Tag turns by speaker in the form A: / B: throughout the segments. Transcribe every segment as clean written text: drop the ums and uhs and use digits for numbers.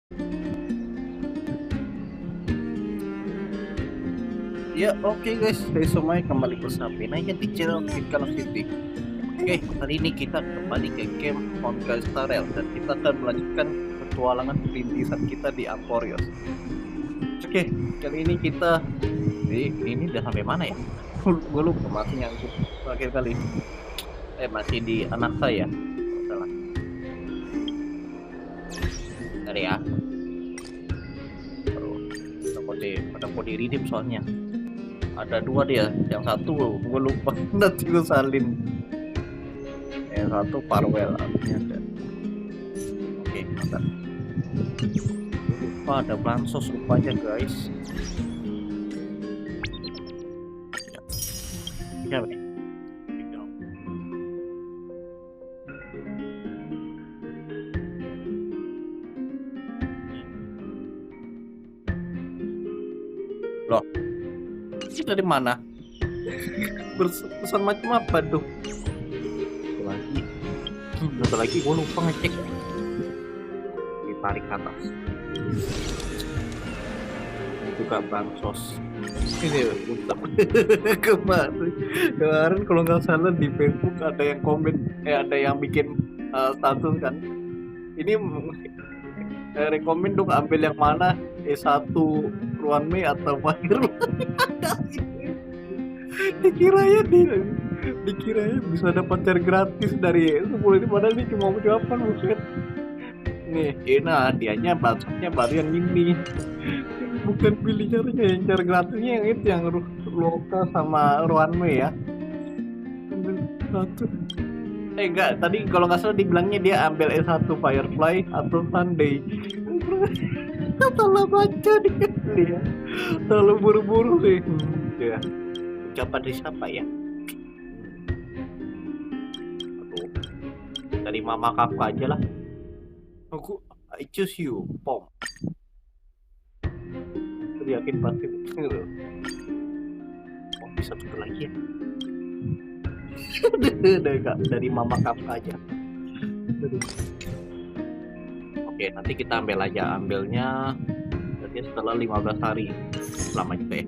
A: Ya oke guys, saya semuanya kembali bersama aja di channel Kita City. Oke, hari ini kita kembali ke game Honkai Starrail dan kita akan melanjutkan petualangan perintisan kita di Emporios. Oke, kali ini kita ini udah sampai mana ya? Gue lupa masih nyangkut terakhir kali. Masih di anak saya. Salah. Bentar ya. Ada kode redeem soalnya. Ada dua dia, yang satu gue lupa nanti gue salin, yang satu farewell artinya ada. Oke, mantap. Lupa ada bansos rupanya guys. Ya nih. Loh, ini dari mana? Pesan macam apa tuh? Satu lagi gue lupa ngecek. Ditarik ke atas. Ini juga bansos. Ini kemarin kalau nggak salah di Facebook ada yang komen, ada yang bikin status kan. Ini rekomen dong ambil yang mana, E1 Ruan Mei atau Fire. dikiranya bisa dapat share gratis dari 10 ini, padahal ini cuma ucapan buset. Nih, nah dianya bansosnya baru yang ini. Bukan pilih caranya, yang share gratisnya yang itu, yang Loka sama Runway ya. Satu. Enggak, tadi kalau nggak salah dibilangnya dia ambil E1 Firefly atau Sunday. Salah baca dia. Terlalu buru-buru sih. Ya. Ucapan dari siapa ya? Aduh. Dari mama kakak aja lah. I choose you, Pom. Yakin pasti betul. Oh, bisa betul lagi ya. Dari mama kakak aja. Oke, nanti kita ambilnya nanti setelah 15 hari. Lama juga ya.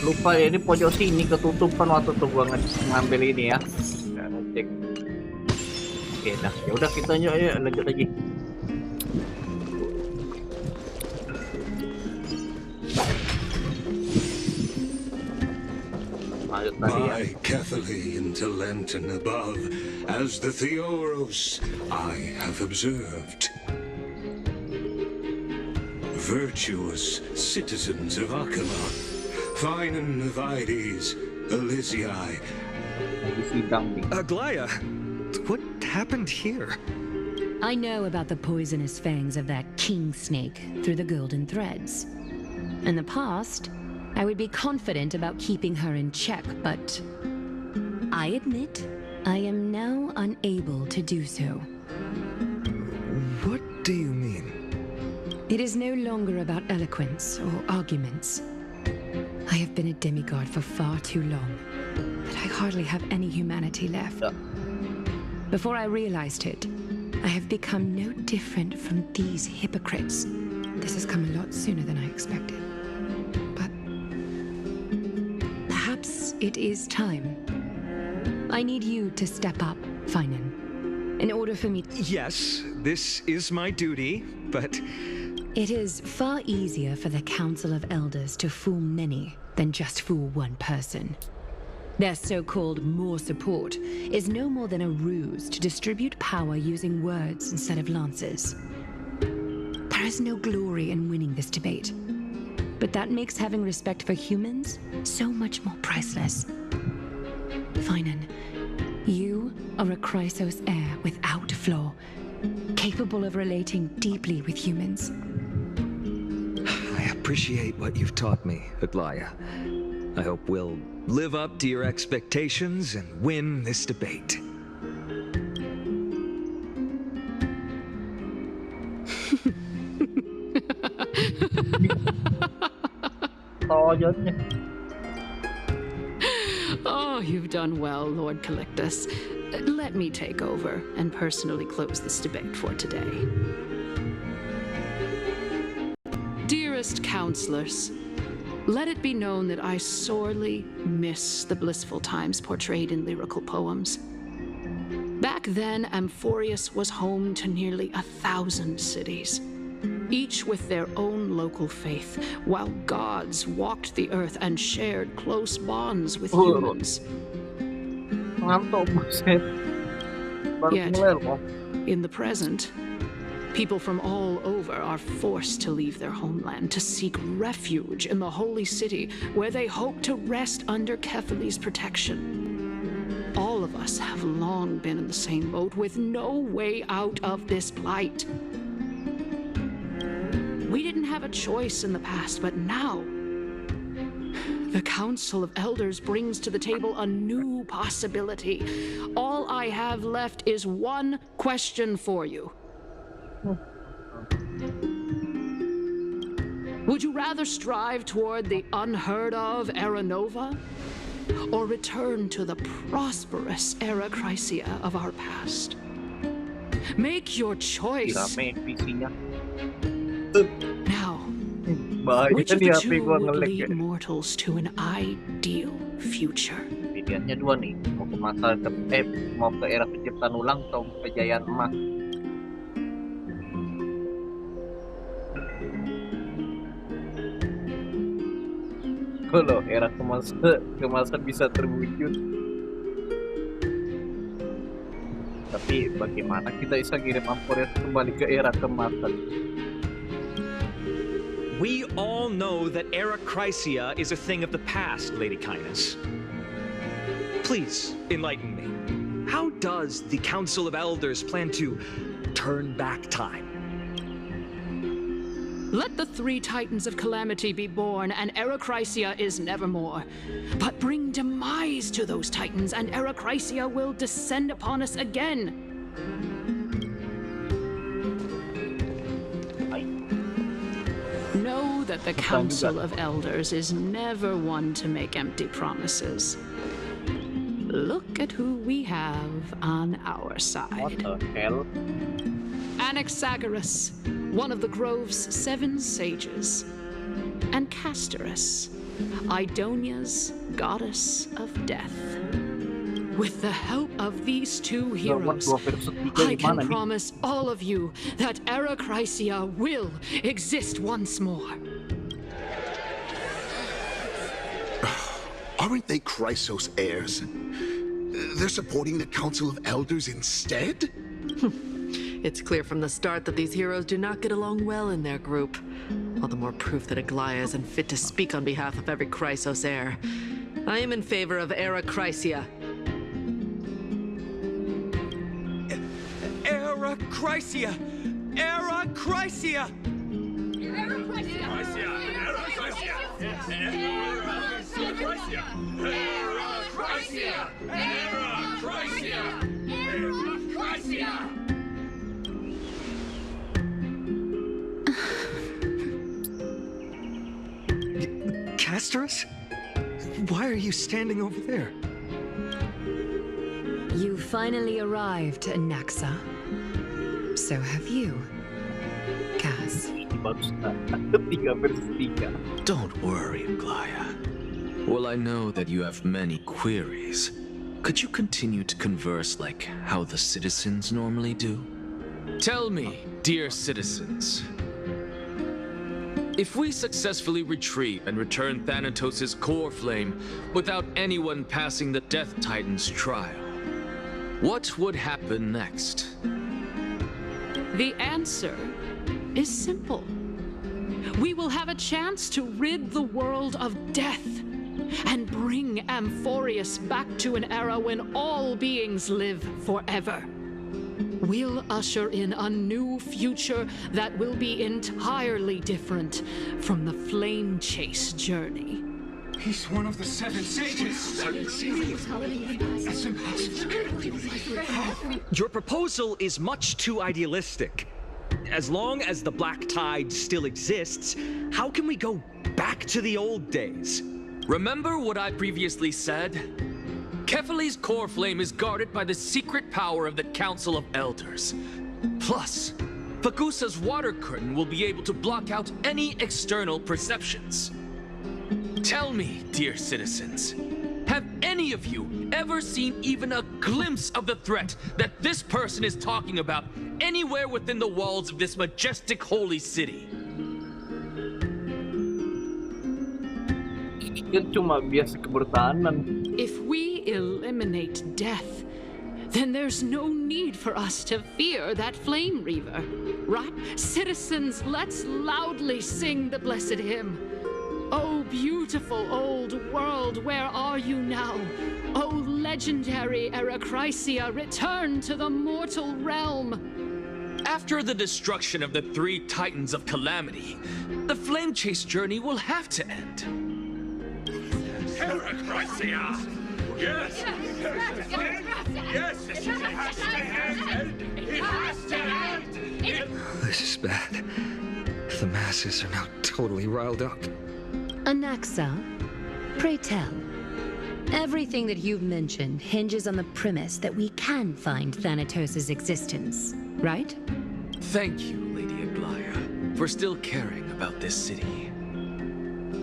A: Lupa ya, ini pojok sini ketutupan waktu tuh gua ngambil ini ya. Cek. Oke, dah. Ya udah kita lanjut lagi.
B: Lie carefully into lantern above, as the Theoros I have observed. Virtuous citizens of Akama, fine and Vides, Elysiae.
C: Aglaya, what happened here?
D: I know about the poisonous fangs of that king snake through the golden threads. In the past, I would be confident about keeping her in check, but I admit I am now unable to do so.
C: What do you mean?
D: It is no longer about eloquence or arguments. I have been a demigod for far too long, that I hardly have any humanity left. Before I realized it, I have become no different from these hypocrites. This has come a lot sooner than I expected. It is time. I need you to step up, Finan, in order for me.
C: Yes, this is my duty, but
D: it is far easier for the Council of Elders to fool many than just fool one person. Their so-called more support is no more than a ruse to distribute power using words instead of lances. There is no glory in winning this debate. But that makes having respect for humans so much more priceless. Finan, you are a Chrysos heir without flaw, capable of relating deeply with humans.
C: I appreciate what you've taught me, Aglaya. I hope we'll live up to your expectations and win this debate.
D: Oh, you've done well, Lord Calictus. Let
E: let me take over and personally close this debate for today. Dearest counselors, let it be known that I sorely miss the blissful times portrayed in lyrical poems. Back then, Amphorius was home to nearly 1,000 cities, each with their own local faith, while gods walked the earth and shared close bonds with humans.
A: Ngantuk buset. Baru
E: Yet,
A: mulai loh.
E: in the present, people from all over are forced to leave their homeland to seek refuge in the holy city, where they hope to rest under Kephaly's protection. All of us have long been in the same boat, with no way out of this plight. We didn't have a choice in the past, but now the Council of Elders brings to the table a new possibility. All I have left is one question for you. Would you rather strive toward the unheard of Era Nova, or return to the prosperous Era Chrysia of our past? Make your choice.
A: Rame PC-nya.
E: Now,
A: Bahaya
E: which of
A: nih
E: the
A: HP
E: two
A: gua
E: would
A: nge-lag ya.
E: lead mortals to an ideal future?
A: Pilihannya dua nih, mau ke masa mau ke era penciptaan ulang atau kejayaan emas. Kalau era kemasan bisa terwujud. Tapi bagaimana kita bisa kirim Amphorius kembali ke era kemasan?
C: We all know that Era Chrysia is a thing of the past, Lady Kindness. Please, enlighten me. How does the Council of Elders plan to turn back time?
E: Let the three titans of calamity be born, and Era Chrysia is nevermore. But bring demise to those titans, and Era Chrysia will descend upon us again. Know that the Council of Elders is never one to make empty promises. Look at who we have on our
A: What
E: side.
A: the hell?
E: Anaxagoras, one of the Grove's 7 sages, and Castorice, Idonia's goddess of death. With the help of these two heroes, I can promise all of you that Era Chrysia will exist once more.
F: Aren't they Chrysos heirs? They're supporting the Council of Elders instead?
G: It's clear from the start that these heroes do not get along well in their group. All the more proof that Aglaia is unfit to speak on behalf of every Chrysos heir. I am in favor of Era Chrysia.
C: Era Chrysia! Era Chrysia! Castorice? Why are you standing over there?
D: You finally arrived, Naxa. So have you, Cas.
H: Don't worry, Aglaia. Well, I know that you have many queries. Could you continue to converse like how the citizens normally do? Tell me, dear citizens, if we successfully retrieve and return Thanatos' core flame without anyone passing the Death Titan's trial, what would happen next?
E: The answer is simple. We will have a chance to rid the world of death and bring Amphorius back to an era when all beings live forever. We'll usher in a new future that will be entirely different from the flame chase journey.
B: He's one of the 7 sages. That's impossible.
C: Your proposal is much too idealistic. As long as the Black Tide still exists, how can we go back to the old days? Remember what I previously said?
H: Kefali's core flame is guarded by the secret power of the Council of Elders. Plus, Pagusa's water curtain will be able to block out any external perceptions. Tell me, dear citizens, have any of you ever seen even a glimpse of the threat that this person is talking about anywhere within the walls of this majestic holy city?
A: Dia cuma biasa kebertahanan.
E: If we eliminate death, then there's no need for us to fear that flame reaver, right? Citizens, let's loudly sing the blessed hymn. Oh, beautiful old world, where are you now? Oh, legendary Erachrisia, return to the mortal realm.
H: After the destruction of the 3 Titans of Calamity, the Flame Chase journey will have to end.
B: Erachrisia! Yes! Yes! It has to end! It has to end!
I: This is bad. The masses are now totally riled up.
D: Anaxa, pray tell. Everything that you've mentioned hinges on the premise that we can find Thanatos' existence, right?
H: Thank you, Lady Aglaya, for still caring about this city.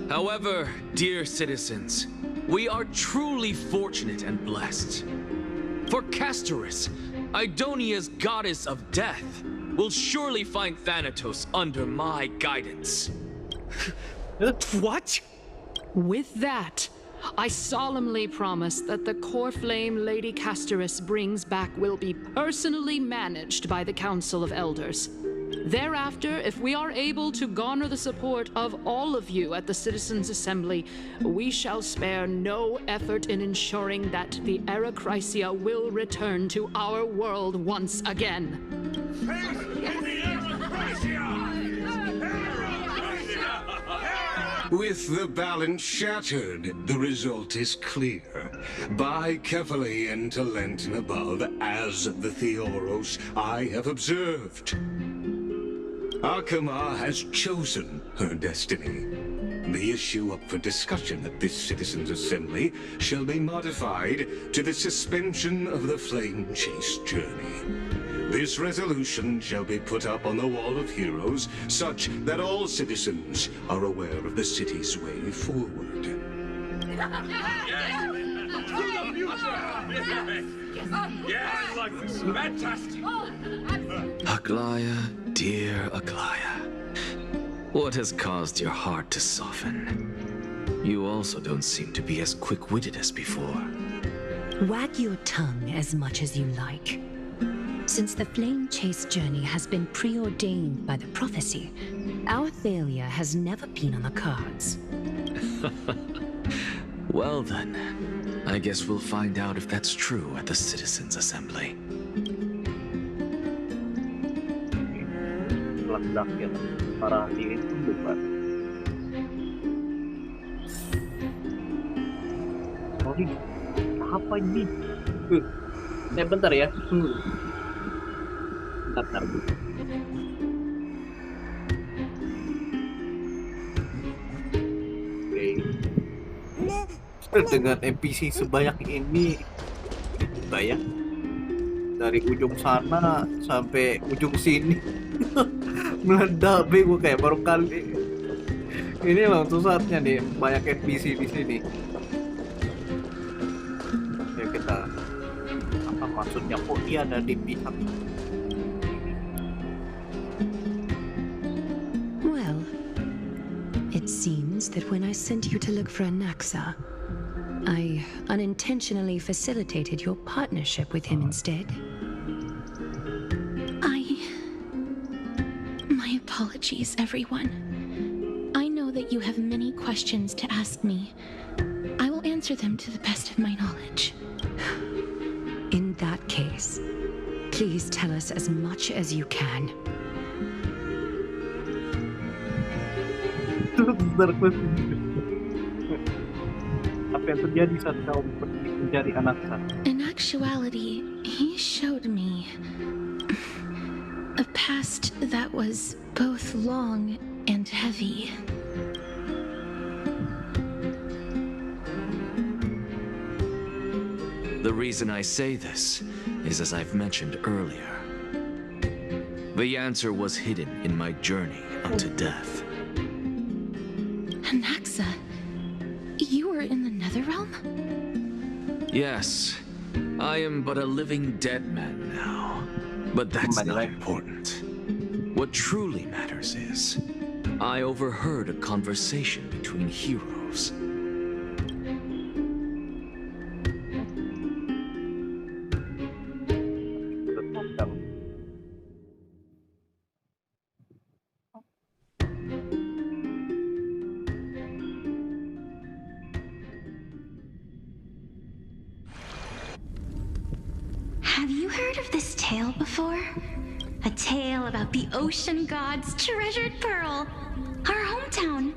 H: However, dear citizens, we are truly fortunate and blessed. For Castorice, Idonia's goddess of death, will surely find Thanatos under my guidance.
C: What?
E: With that, I solemnly promise that the core flame Lady Castorice brings back will be personally managed by the Council of Elders. Thereafter, if we are able to garner the support of all of you at the Citizens' Assembly, we shall spare no effort in ensuring that the Erachrisia will return to our world once again.
F: With the balance shattered, the result is clear. By Kefali and Talent and above, as the Theoros I have observed. Akama has chosen her destiny. The issue up for discussion at this Citizens' Assembly shall be modified to the suspension of the Flame Chase journey. This resolution shall be put up on the Wall of Heroes, such that all citizens are aware of the city's way forward.
B: Yes, like this. Fantastic.
H: Aglaya, dear Aglaya, what has caused your heart to soften? You also don't seem to be as quick-witted as before.
D: Wag your tongue as much as you like. Since the Flame Chase journey has been preordained by the prophecy, our failure has never been on the cards.
H: Well then, I guess we'll find out if that's true at the Citizens' Assembly.
A: Ledak para diri itu bukan. Oh ini apa ini? Bentar ya. Bentar. Dengan NPC sebanyak ini, kita ya dari ujung sana sampai ujung sini meledak, gue kayak baru kali ini langsung saatnya nih banyak NPC di sini. Ya kita apa maksudnya, kok dia ada di pihak.
D: Well, it seems that when I sent you to look for Anaxa, I unintentionally facilitated your partnership with him instead.
J: My apologies, everyone. I know that you have many questions to ask me. I will answer them to the best of my knowledge.
D: In that case, please tell us as much as you can.
A: Apa yang terjadi saat kau pergi mencari Anaxa?
J: In actuality, he showed me a past that was both long and heavy.
H: The reason I say this is as I've mentioned earlier. The answer was hidden in my journey unto death.
J: Anaxa, you were in the Netherrealm?
H: Yes, I am but a living dead man now. But that's not important. What truly matters is, I overheard a conversation between heroes.
J: Have you heard of this tale before? A tale about the ocean god's treasured pearl, our hometown.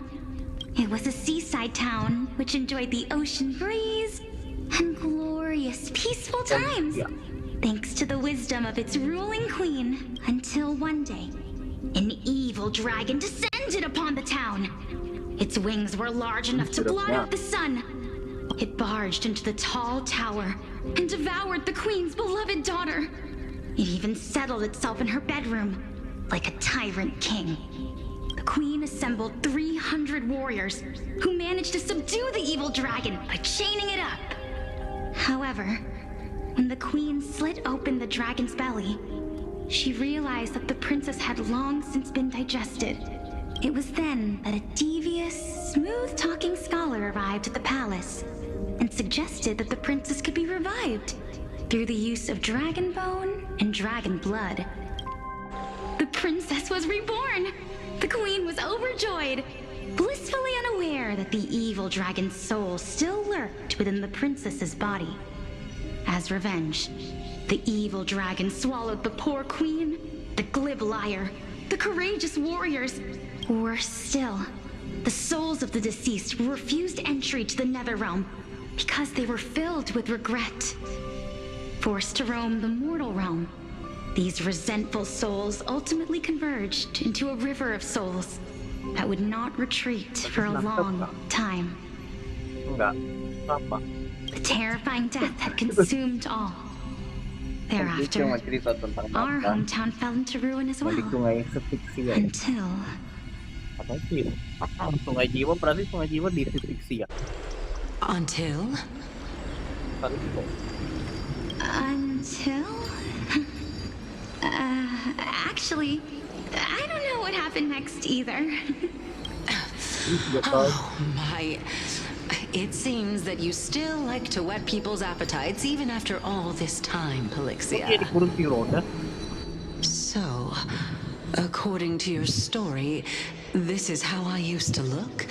J: It was a seaside town which enjoyed the ocean breeze and glorious, peaceful times, thanks to the wisdom of its ruling queen, until one day, an evil dragon descended upon the town. Its wings were large enough to blot out the sun. It barged into the tall tower and devoured the queen's beloved daughter. It even settled itself in her bedroom, like a tyrant king. The queen assembled 300 warriors who managed to subdue the evil dragon by chaining it up. However, when the queen slit open the dragon's belly, she realized that the princess had long since been digested. It was then that a devious, smooth-talking scholar arrived at the palace and suggested that the princess could be revived through the use of dragon bone and dragon blood. The princess was reborn! The queen was overjoyed, blissfully unaware that the evil dragon's soul still lurked within the princess's body. As revenge, the evil dragon swallowed the poor queen, the glib liar, the courageous warriors. Worse still, the souls of the deceased were refused entry to the Netherrealm because they were filled with regret. Forced to roam the mortal realm, these resentful souls ultimately converged into a river of souls that would not retreat for a long time. The terrifying death had consumed all. Thereafter, our hometown fell into ruin as well. Until...
A: Sungai Jiwa berarti Sungai Jiwa di fiksi ya?
D: Until?
J: Until? Actually, I don't know what happened next either.
D: Oh my... It seems that you still like to whet people's appetites even after all this time, Pelixia. So, according to your story, this is how I used to look?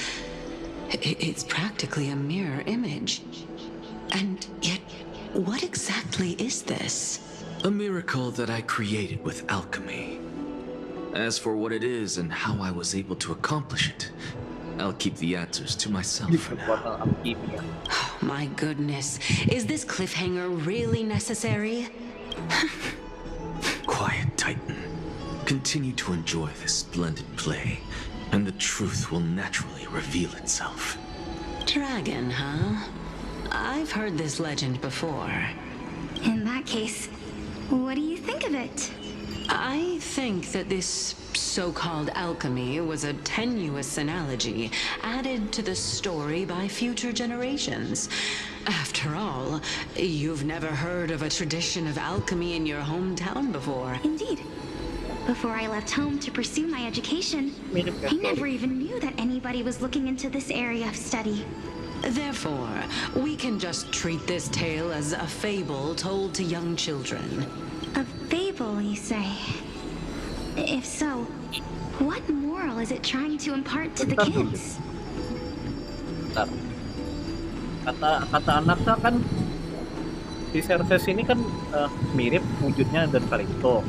D: It's practically a mirror image. And yet, what exactly is this?
H: A miracle that I created with alchemy. As for what it is and how I was able to accomplish it, I'll keep the answers to myself for now.
D: Oh, my goodness. Is this cliffhanger really necessary?
H: Quiet, Titan. Continue to enjoy this splendid play, and the truth will naturally reveal itself.
D: Dragon, huh? I've heard this legend before.
J: In that case, what do you think of it?
D: I think that this so-called alchemy was a tenuous analogy added to the story by future generations. After all, you've never heard of a tradition of alchemy in your hometown before.
J: Indeed. Before I left home to pursue my education, I never even knew that anybody was looking into this area of study.
D: Therefore, we can just treat this tale as a fable told to young children.
J: A fable, you say? If so, what moral is it trying to impart to the kids?
A: Kata anaknya kan si Cerses ini kan mirip wujudnya dan Callisto.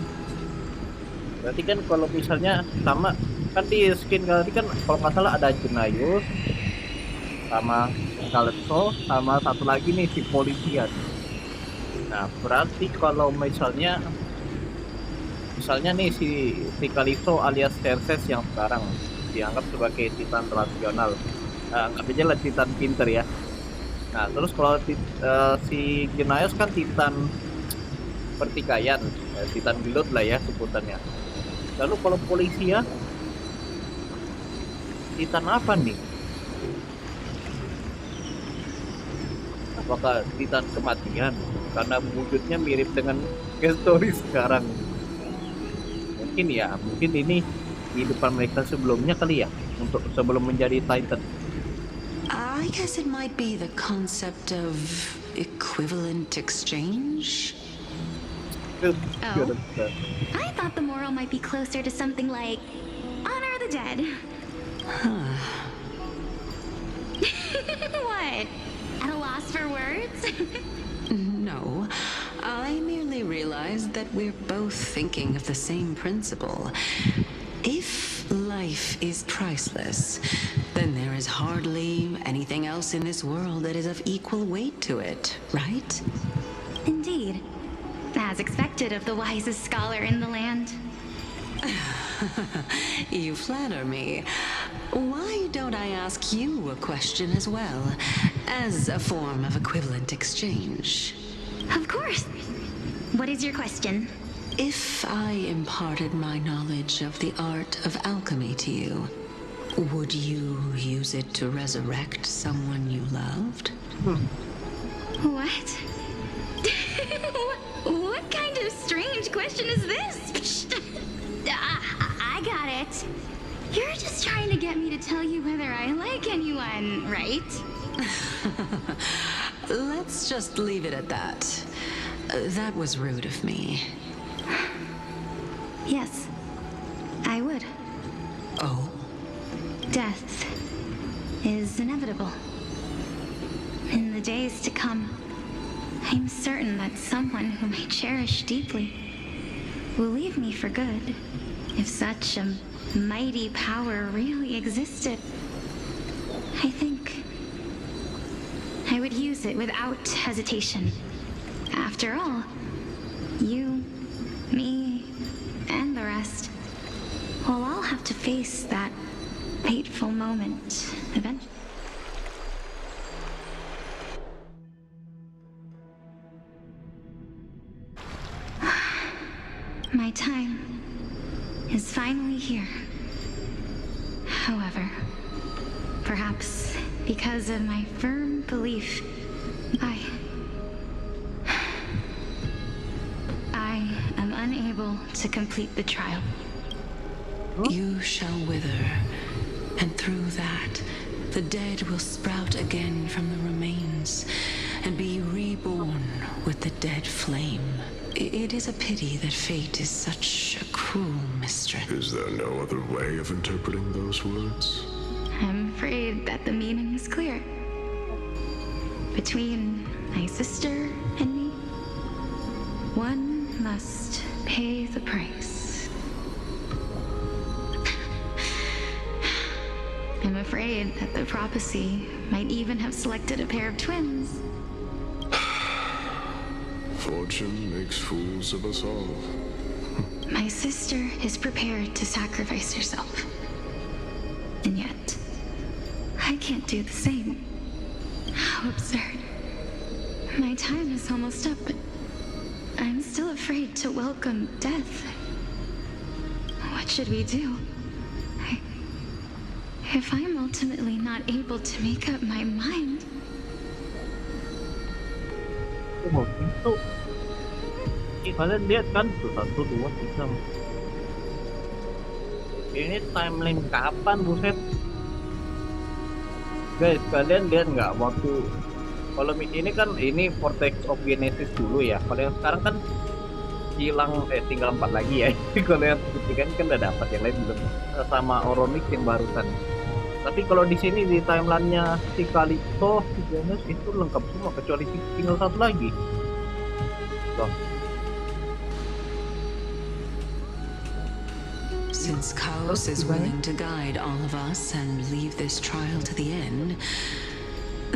A: Berarti kan kalau misalnya sama kan di skin kali kan kalau nggak salah ada Junius sama Callisto sama satu lagi nih si Polisian. Nah berarti kalau misalnya nih si Callisto alias Cerses yang sekarang dianggap sebagai Titan rasional, anggap aja lah Titan pinter ya. Nah, terus kalau si Genaios kan Titan pertikaian, Titan gelut lah ya sebutannya. Lalu kalau polisi ya, Titan apa nih? Apakah Titan kematian? Karena wujudnya mirip dengan Castorice sekarang. Mungkin ini kehidupan mereka sebelumnya kali ya, untuk sebelum menjadi Titan.
K: I guess it might be the concept of equivalent exchange.
J: Oh, I thought the moral might be closer to something like honor the dead. What? At a loss for words?
K: No, I merely realized that we're both thinking of the same principle. If life is priceless, then there is hardly anything else in this world that is of equal weight to it, right?
J: Indeed. As expected of the wisest scholar in the land.
K: You flatter me. Why don't I ask you a question as well, as a form of equivalent exchange?
J: Of course. What is your question?
K: If I imparted my knowledge of the art of alchemy to you, would you use it to resurrect someone you loved?
J: What? What kind of strange question is this? I got it. You're just trying to get me to tell you whether I like anyone, right?
K: Let's just leave it at that. That was rude of me.
J: Yes, I would.
K: Oh?
J: Death is inevitable. In the days to come, I'm certain that someone whom I cherish deeply will leave me for good. If such a mighty power really existed, I think I would use it without hesitation. After all, you, me, and the rest will all have to face that fateful moment eventually. My time is finally here. However, perhaps because of my firm belief, I am unable to complete the trial.
K: You shall wither, and through that, the dead will sprout again from the remains, and be reborn with the dead flame. It is a pity that fate is such a cruel mistress.
L: Is there no other way of interpreting those words?
J: I'm afraid that the meaning is clear. Between my sister and me, one must pay the price. I'm afraid that the prophecy might even have selected a pair of twins.
L: Fortune makes fools of us all.
J: My sister is prepared to sacrifice herself. And yet, I can't do the same. How absurd. My time is almost up, but I'm still afraid to welcome death. What should we do? If I'm ultimately not able to make up my mind...
A: Itu kalian lihat kan tuh 1, 2, 3. Ini timeline kapan buset? Guys, kalian lihat nggak waktu kalau ini kan ini vortex of genesis dulu ya. Kalau yang sekarang kan hilang tinggal 4 lagi ya. Kalau yang ketiga kan udah dapat, yang lain belum. Sama Oronix yang barusan. Tapi kalau di sini di timelinenya si Kalito, si Janus itu lengkap semua kecuali tinggal 1 lagi. Loh.
K: Since Chaos is willing to guide all of us and leave this trial to the end,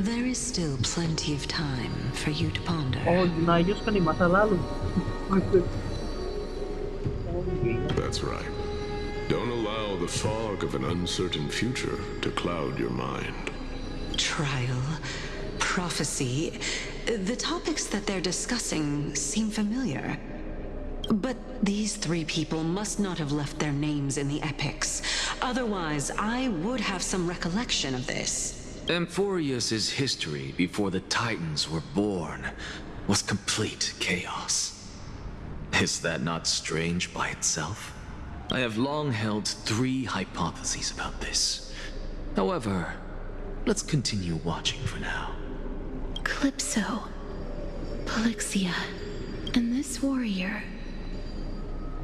K: there is still plenty of time for you to ponder.
A: Oh, Genaios kan di masa lalu.
L: That's right. Don't allow the fog of an uncertain future to cloud your mind.
K: Trial, prophecy. The topics that they're discussing seem familiar. But these three people must not have left their names in the epics. Otherwise, I would have some recollection of this.
H: Amphorius's history before the Titans were born was complete chaos. Is that not strange by itself? I have long held 3 hypotheses about this. However, let's continue watching for now.
D: Calypso, Polixia, and this warrior.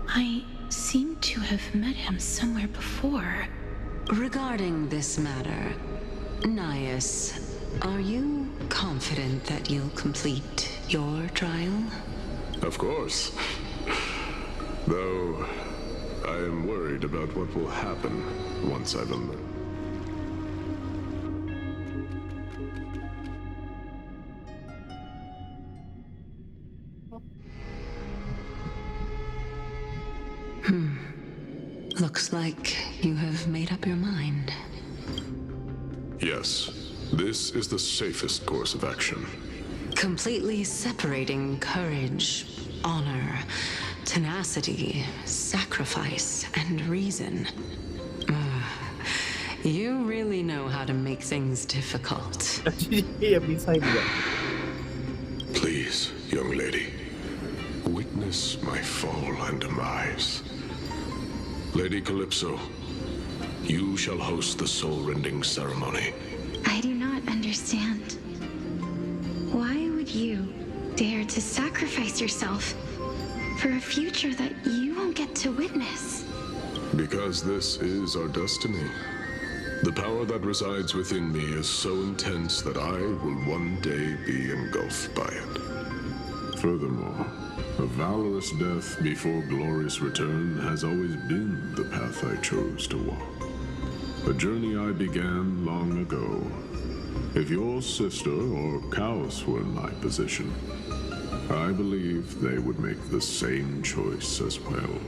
D: I seem to have met him somewhere before.
K: Regarding this matter, Nias, are you confident that you'll complete your trial?
L: Of course. Though, I am worried about what will happen once I've emerged.
K: Looks like you have made up your mind.
L: Yes, this is the safest course of action.
K: Completely separating courage, honor, tenacity, sacrifice, and reason. You really know how to make things difficult.
A: Iya bisa juga.
L: Please, young lady, witness my fall and demise. Lady Calypso, you shall host the soul-rending ceremony.
J: I do not understand. Why would you dare to sacrifice yourself for a future that you won't get to witness?
L: Because this is our destiny. The power that resides within me is so intense that I will one day be engulfed by it. Furthermore, a valorous death before glorious return has always been the path I chose to walk. A journey I began long ago. If your sister or Chaos were in my position, I believe they would make the same choice as well.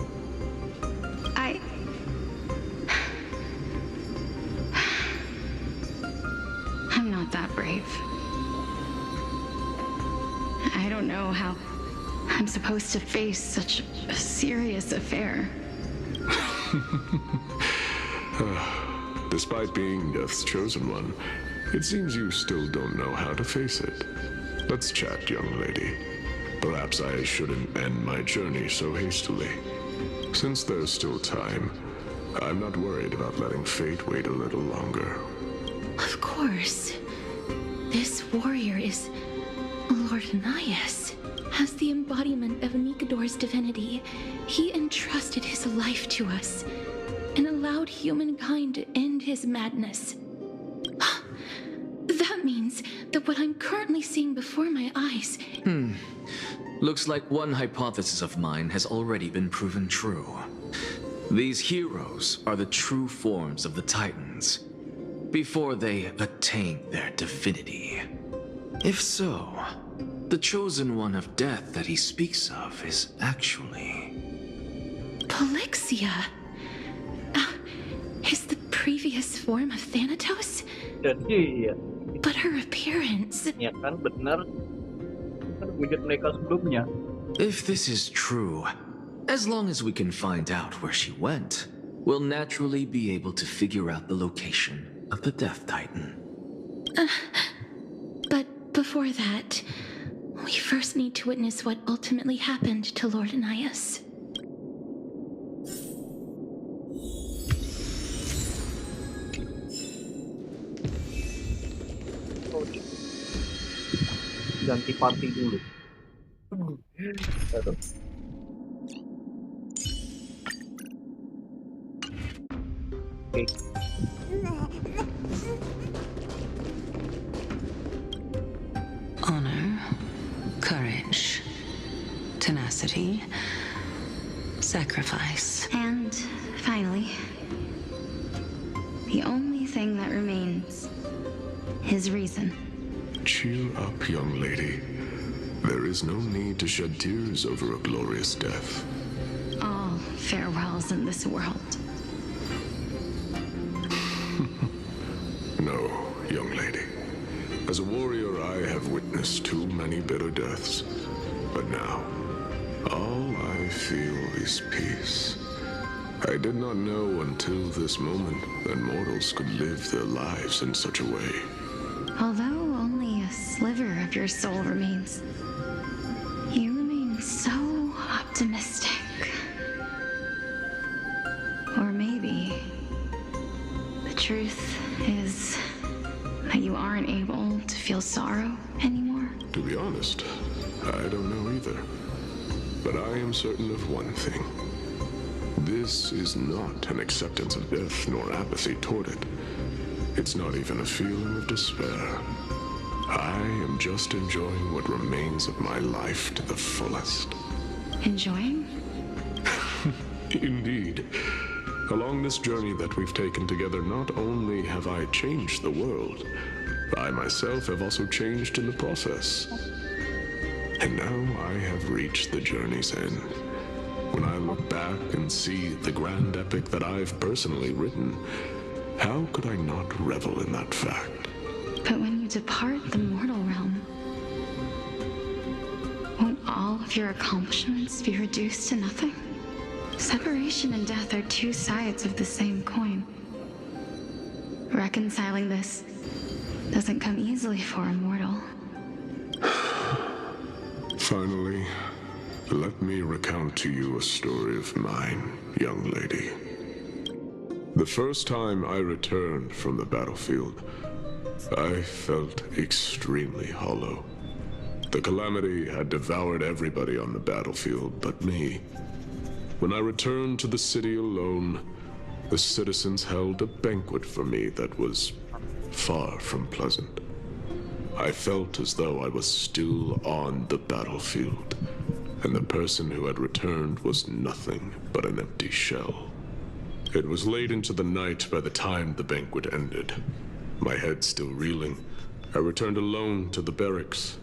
J: I'm not that brave. I don't know how I'm supposed to face such a serious affair.
L: Despite being Death's chosen one, it seems you still don't know how to face it. Let's chat, young lady. Perhaps I shouldn't end my journey so hastily. Since there's still time, I'm not worried about letting fate wait a little longer.
D: Of course. This warrior is Lord Nias. As the embodiment of Nikador's divinity, he entrusted his life to us and allowed humankind to end his madness. That means that what I'm currently seeing before my eyes...
H: Looks like one hypothesis of mine has already been proven true. These heroes are the true forms of the Titans, before they attained their divinity. If so, the chosen one of death that he speaks of is actually...
D: Polixia? Is the previous form of Thanatos?
A: Jadi iya,
D: But her appearance...
A: ya kan benar. Kan wujud mereka sebelumnya.
H: If this is true, as long as we can find out where she went, we'll naturally be able to figure out the location of the Death Titan.
D: But before that, we first need to witness what ultimately happened to Lord Nias.
A: Ganti party dulu. Aduh. Oke.
K: Honor, courage, tenacity, sacrifice.
J: And finally, the only thing that remains is reason.
L: Cheer up, young lady. There is no need to shed tears over a glorious death.
J: All farewells in this world.
L: No, young lady. A As a warrior, I have witnessed too many bitter deaths. But now, all I feel is peace. I did not know until this moment that mortals could live their lives in such a way.
J: Although only a sliver of your soul remains, you remain so optimistic. Or maybe the truth is that you aren't able to feel sorrow anymore.
L: To be honest, I don't know either. But I am certain of one thing. This is not an acceptance of death nor apathy toward it. It's not even a feeling of despair. I am just enjoying what remains of my life to the fullest.
J: Enjoying?
L: Indeed. Along this journey that we've taken together, not only have I changed the world, I myself have also changed in the process. And now I have reached the journey's end. When I look back and see the grand epic that I've personally written, how could I not revel in that fact?
J: But when you depart the mortal realm, won't all of your accomplishments be reduced to nothing? Separation and death are two sides of the same coin. Reconciling this doesn't come easily for a mortal.
L: Finally, let me recount to you a story of mine, young lady. The first time I returned from the battlefield, I felt extremely hollow. The calamity had devoured everybody on the battlefield but me. When I returned to the city alone, the citizens held a banquet for me that was far from pleasant. I felt as though I was still on the battlefield, and the person who had returned was nothing but an empty shell. It was late into the night by the time the banquet ended. My head still reeling, I returned alone to the barracks.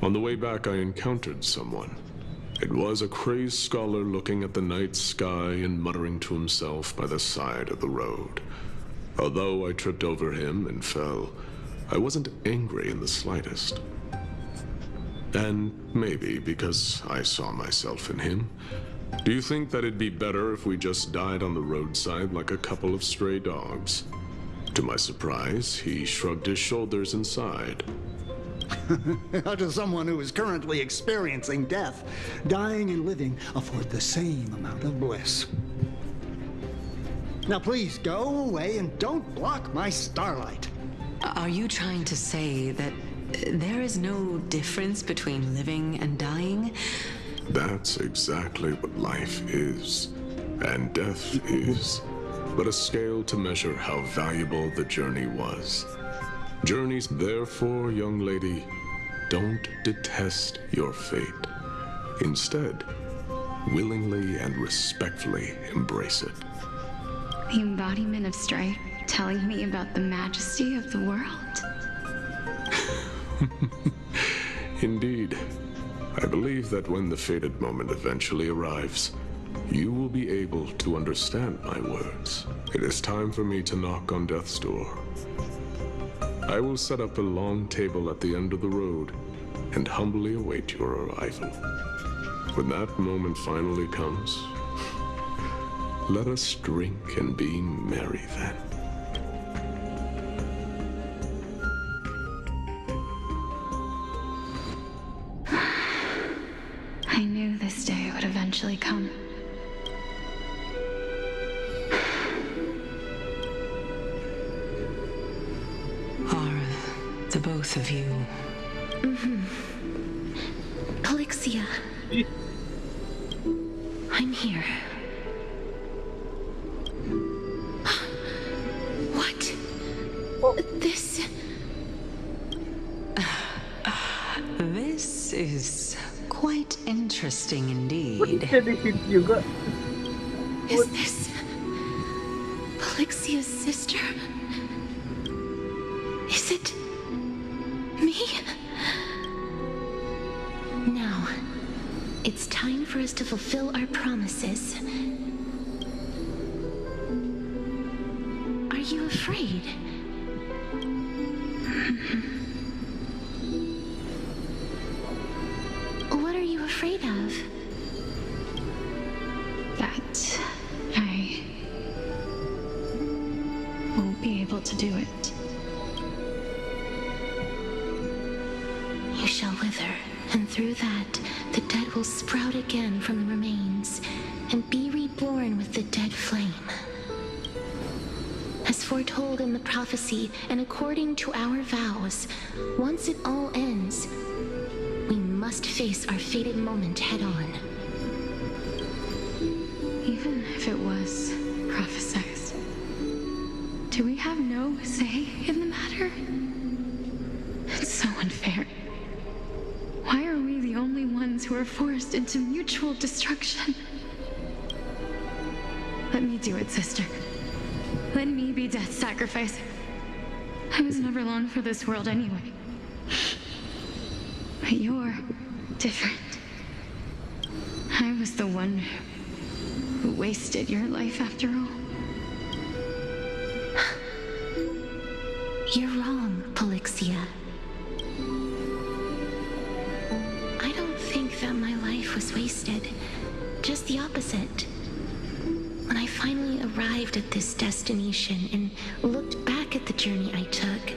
L: On the way back, I encountered someone. It was a crazed scholar looking at the night sky and muttering to himself by the side of the road. Although I tripped over him and fell, I wasn't angry in the slightest. And maybe because I saw myself in him. Do you think that it'd be better if we just died on the roadside like a couple of stray dogs? To my surprise, he shrugged his shoulders and sighed.
M: How does someone who is currently experiencing death, dying and living, afford the same amount of bliss? Now please go away and don't block my starlight.
K: Are you trying to say that there is no difference between living and dying?
L: That's exactly what life is, and death is, but a scale to measure how valuable the journey was. Journeys, therefore, young lady, don't detest your fate. Instead, willingly and respectfully embrace it.
J: The embodiment of strife telling me about the majesty of the world.
L: Indeed. I believe that when the fated moment eventually arrives, you will be able to understand my words. It is time for me to knock on death's door. I will set up a long table at the end of the road and humbly await your arrival. When that moment finally comes, let us drink and be merry then.
J: I knew this day would eventually come.
K: Are the both of you?
J: Polixia. I'm here. What? This...
K: This is quite interesting indeed.
J: Is this... Polixia's sister? Is it... me? Now, it's time for us to fulfill our promises. Are you afraid? afraid of?
N: That I won't be able to do it.
J: You shall wither, and through that, the dead will sprout again from the remains, and be reborn with the dead flame. As foretold in the prophecy, and according to our vows, once it all ends, we must face our fated moment head-on.
N: Even if it was prophesied, do we have no say in the matter? It's so unfair. Why are we the only ones who are forced into mutual destruction? Let me do it, sister. Let me be death's sacrifice. I was never long for this world anyway. But you're different. I was the one who wasted your life after all.
J: You're wrong, Polixia. I don't think that my life was wasted. Just the opposite. When I finally arrived at this destination and looked back at the journey I took,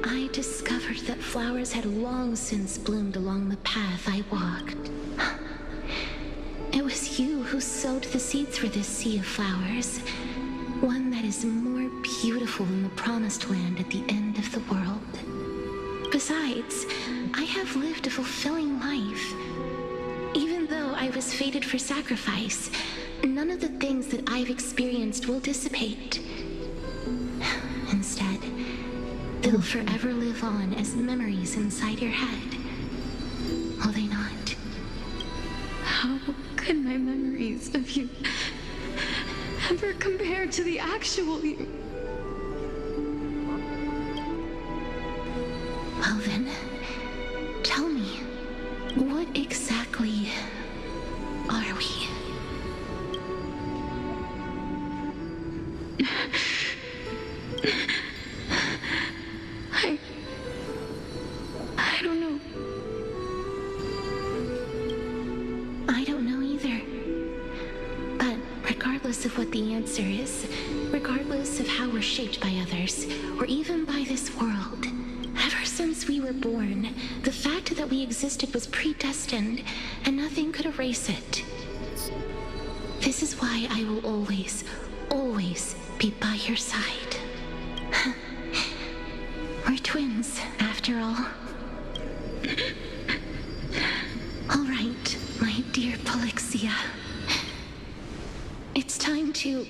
J: I discovered that flowers had long since bloomed along the path I walked. It was you who sowed the seeds for this sea of flowers, one that is more beautiful than the promised land at the end of the world. Besides, I have lived a fulfilling life. Even though I was fated for sacrifice, none of the things that I've experienced will dissipate. Instead, they'll forever live on as memories inside your head. Will they not?
N: How could my memories of you ever compare to the actual you?
J: Well then, tell me, what exactly are we?
N: I don't know.
J: I don't know either. But regardless of what the answer is, regardless of how we're shaped by others, or even by this world, ever since we were born, the fact that we existed was predestined, and nothing could erase it. This is why I will always, always be by your side. We're twins, after all. All right, my dear Polixia. It's time to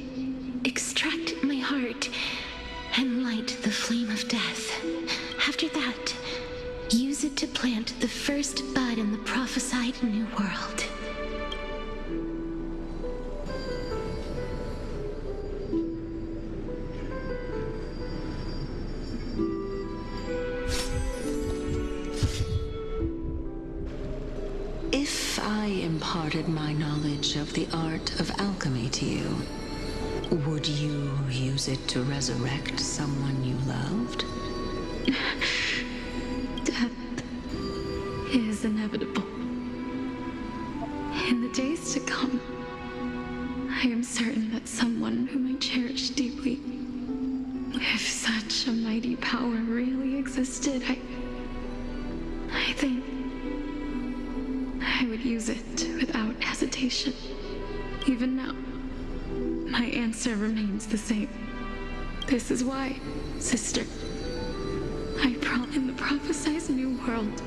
J: extract my heart and light the flame of death. After that, use it to plant the first bud in the prophesied new world.
K: If I imparted my knowledge of the art of alchemy to you, would you use it to resurrect someone you loved?
N: Death is inevitable. In the days to come, I am certain that someone whom I cherish deeply, if such a mighty power really existed, I think I would use it without hesitation. Even now, my answer remains the same. This is why, sister, in the prophesied new world,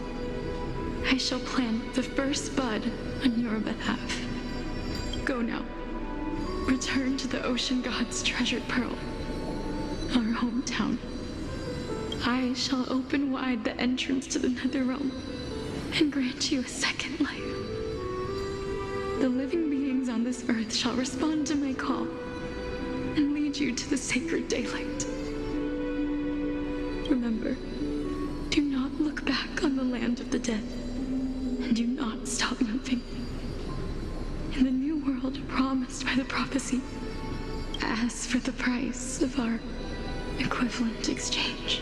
N: I shall plant the first bud on your behalf. Go now. Return to the ocean god's treasured pearl, our hometown. I shall open wide the entrance to the Netherrealm and grant you a second life. The living beings on this earth shall respond to my call and lead you to the sacred daylight. Remember, do not look back on the land of the dead, and do not stop moving. In the new world promised by the prophecy, ask for the price of our equivalent exchange.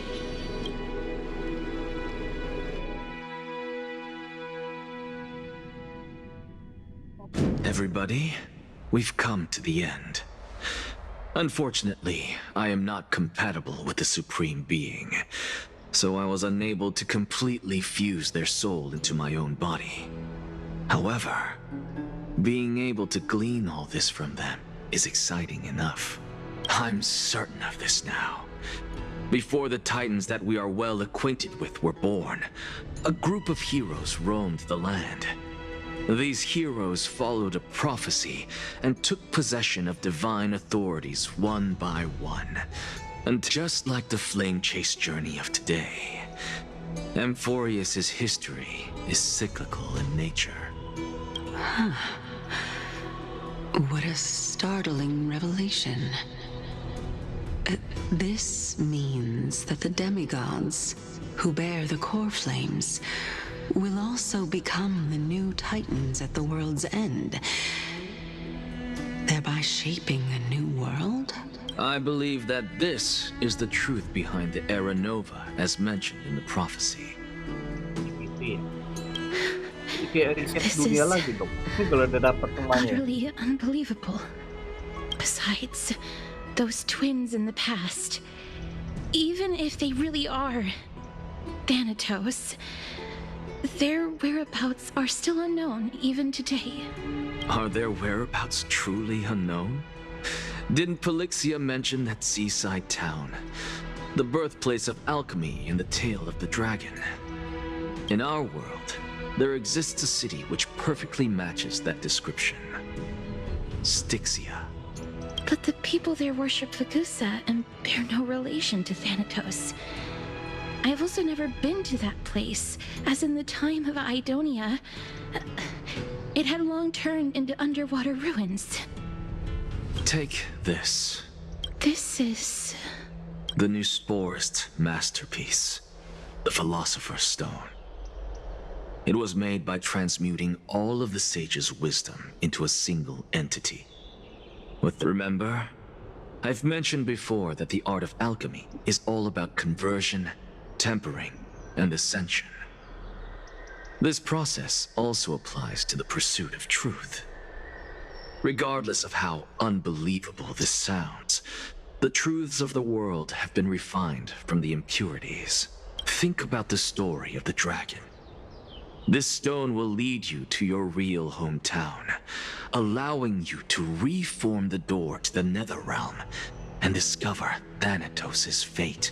H: Everybody, we've come to the end. Unfortunately, I am not compatible with the Supreme Being, so I was unable to completely fuse their soul into my own body. However, being able to glean all this from them is exciting enough. I'm certain of this now. Before the Titans that we are well acquainted with were born, a group of heroes roamed the land. These heroes followed a prophecy and took possession of divine authorities one by one. And just like the flame chase journey of today, Amphorius's history is cyclical in nature.
K: Huh. What a startling revelation. This means that the demigods, who bear the core flames, will also become the new Titans at the world's end, thereby shaping a new world?
H: I believe that this is the truth behind the Era Nova, as mentioned in the prophecy.
A: This is
N: utterly unbelievable. Besides, those twins in the past, even if they really are Thanatos, their whereabouts are still unknown even today.
H: Are their whereabouts truly unknown? Didn't Polixia mention that seaside town, the birthplace of alchemy in the tale of the dragon? In our world, there exists a city which perfectly matches that description. Styxia.
N: But the people there worship Vagusa and bear no relation to Thanatos. I've also never been to that place, as in the time of Idonia, it had long turned into underwater ruins.
H: Take this.
N: This is...
H: the Nusporist masterpiece, the Philosopher's Stone. It was made by transmuting all of the sage's wisdom into a single entity. Remember, I've mentioned before that the art of alchemy is all about conversion, tempering, and ascension. This process also applies to the pursuit of truth. Regardless of how unbelievable this sounds, the truths of the world have been refined from the impurities. Think about the story of the dragon. This stone will lead you to your real hometown, allowing you to reform the door to the Netherrealm and discover Thanatos' fate.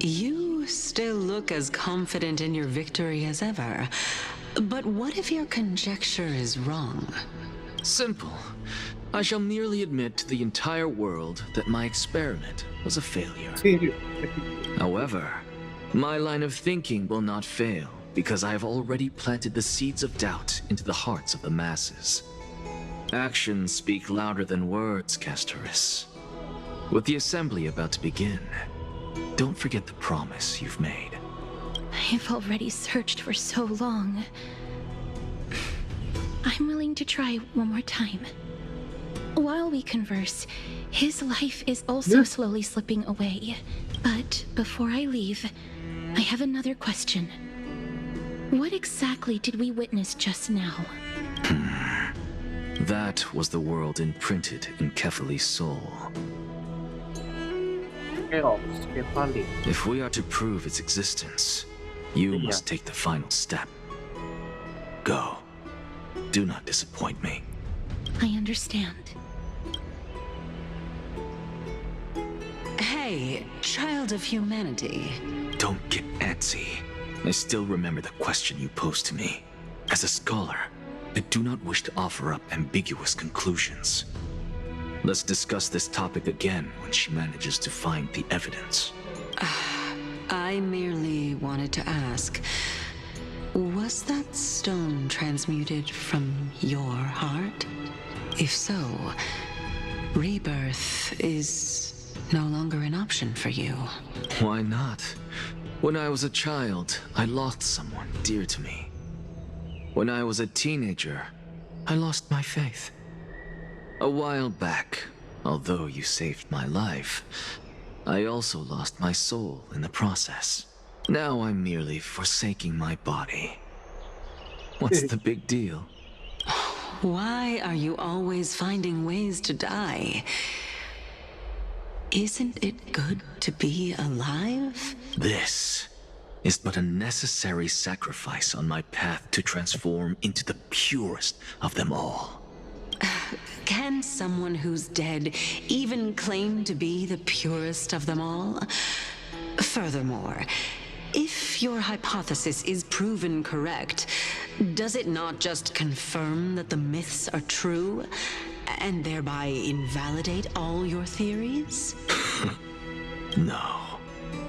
K: You still look as confident in your victory as ever. But what if your conjecture is wrong?
H: Simple. I shall merely admit to the entire world that my experiment was a failure. However, my line of thinking will not fail, because I have already planted the seeds of doubt into the hearts of the masses. Actions speak louder than words, Castorice. With the assembly about to begin, don't forget the promise you've made.
N: I've already searched for so long. I'm willing to try one more time. While we converse, his life is also slowly slipping away. But before I leave, I have another question. What exactly did we witness just now?
H: That was the world imprinted in Kefali's soul. If we are to prove its existence, you must take the final step. Go. Do not disappoint me.
N: I understand.
K: Hey, child of humanity.
H: Don't get antsy. I still remember the question you posed to me. As a scholar, I do not wish to offer up ambiguous conclusions. Let's discuss this topic again when she manages to find the evidence.
K: I merely wanted to ask, was that stone transmuted from your heart? If so, rebirth is no longer an option for you.
H: Why not? When I was a child, I lost someone dear to me. When I was a teenager, I lost my faith. A while back, although you saved my life, I also lost my soul in the process. Now I'm merely forsaking my body. What's the big deal?
K: Why are you always finding ways to die? Isn't it good to be alive?
H: This is but a necessary sacrifice on my path to transform into the purest of them all.
K: Can someone who's dead even claim to be the purest of them all? Furthermore, if your hypothesis is proven correct, does it not just confirm that the myths are true, and thereby invalidate all your theories?
H: No,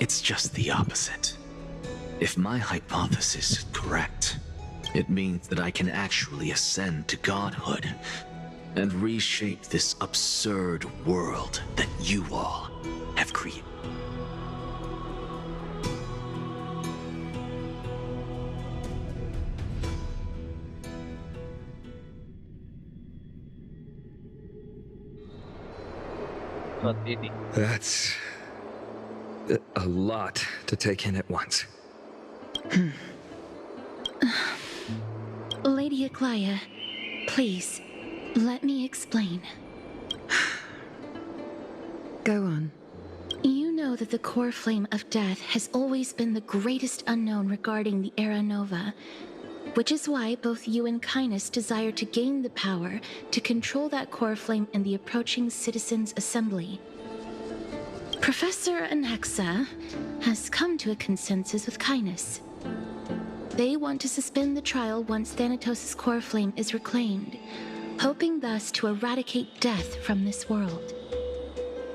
H: it's just the opposite. If my hypothesis is correct, it means that I can actually ascend to godhood and reshape this absurd world that you all have created.
I: That's a lot to take in at once.
N: Lady Aglaia, please, let me explain.
D: Go on.
N: You know that the core flame of death has always been the greatest unknown regarding the Era Nova, which is why both you and Cainus desire to gain the power to control that core flame in the approaching Citizens' Assembly. Professor Anaxa has come to a consensus with Cainus. They want to suspend the trial once Thanatos' core flame is reclaimed, hoping thus to eradicate death from this world.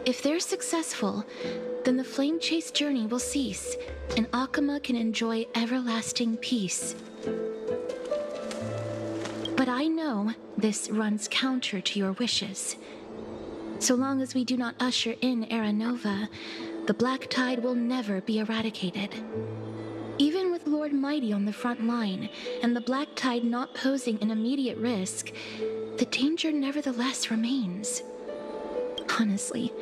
N: If they're successful, then the flame chase journey will cease, and Akama can enjoy everlasting peace. But I know this runs counter to your wishes. So long as we do not usher in Era Nova, the Black Tide will never be eradicated. Even with Lord Mighty on the front line, and the Black Tide not posing an immediate risk, the danger nevertheless remains. Honestly,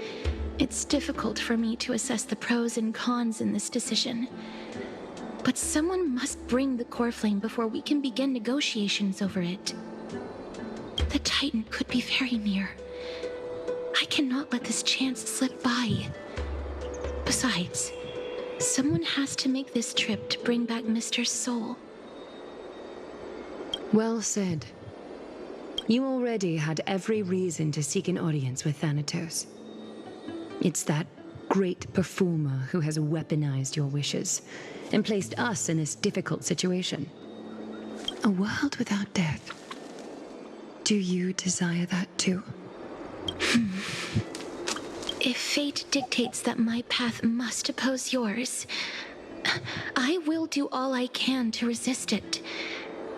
N: it's difficult for me to assess the pros and cons in this decision. But someone must bring the core flame before we can begin negotiations over it. The Titan could be very near. I cannot let this chance slip by. Besides, someone has to make this trip to bring back Mr. Soul.
D: Well said. You already had every reason to seek an audience with Thanatos. It's that great performer who has weaponized your wishes and placed us in this difficult situation. A world without death. Do you desire that too?
N: If fate dictates that my path must oppose yours, I will do all I can to resist it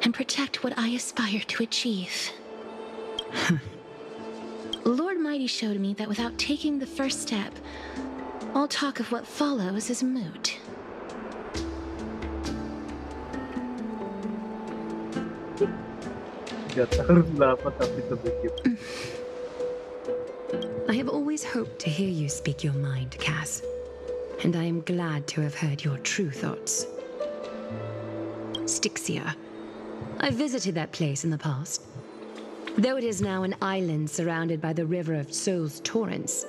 N: and protect what I aspire to achieve. Lord Mighty showed me that without taking the first step, all talk of what follows is moot.
D: I have always hoped to hear you speak your mind, Cass. And I am glad to have heard your true thoughts. Styxia. I visited that place in the past. Though it is now an island surrounded by the river of Sol's torrents,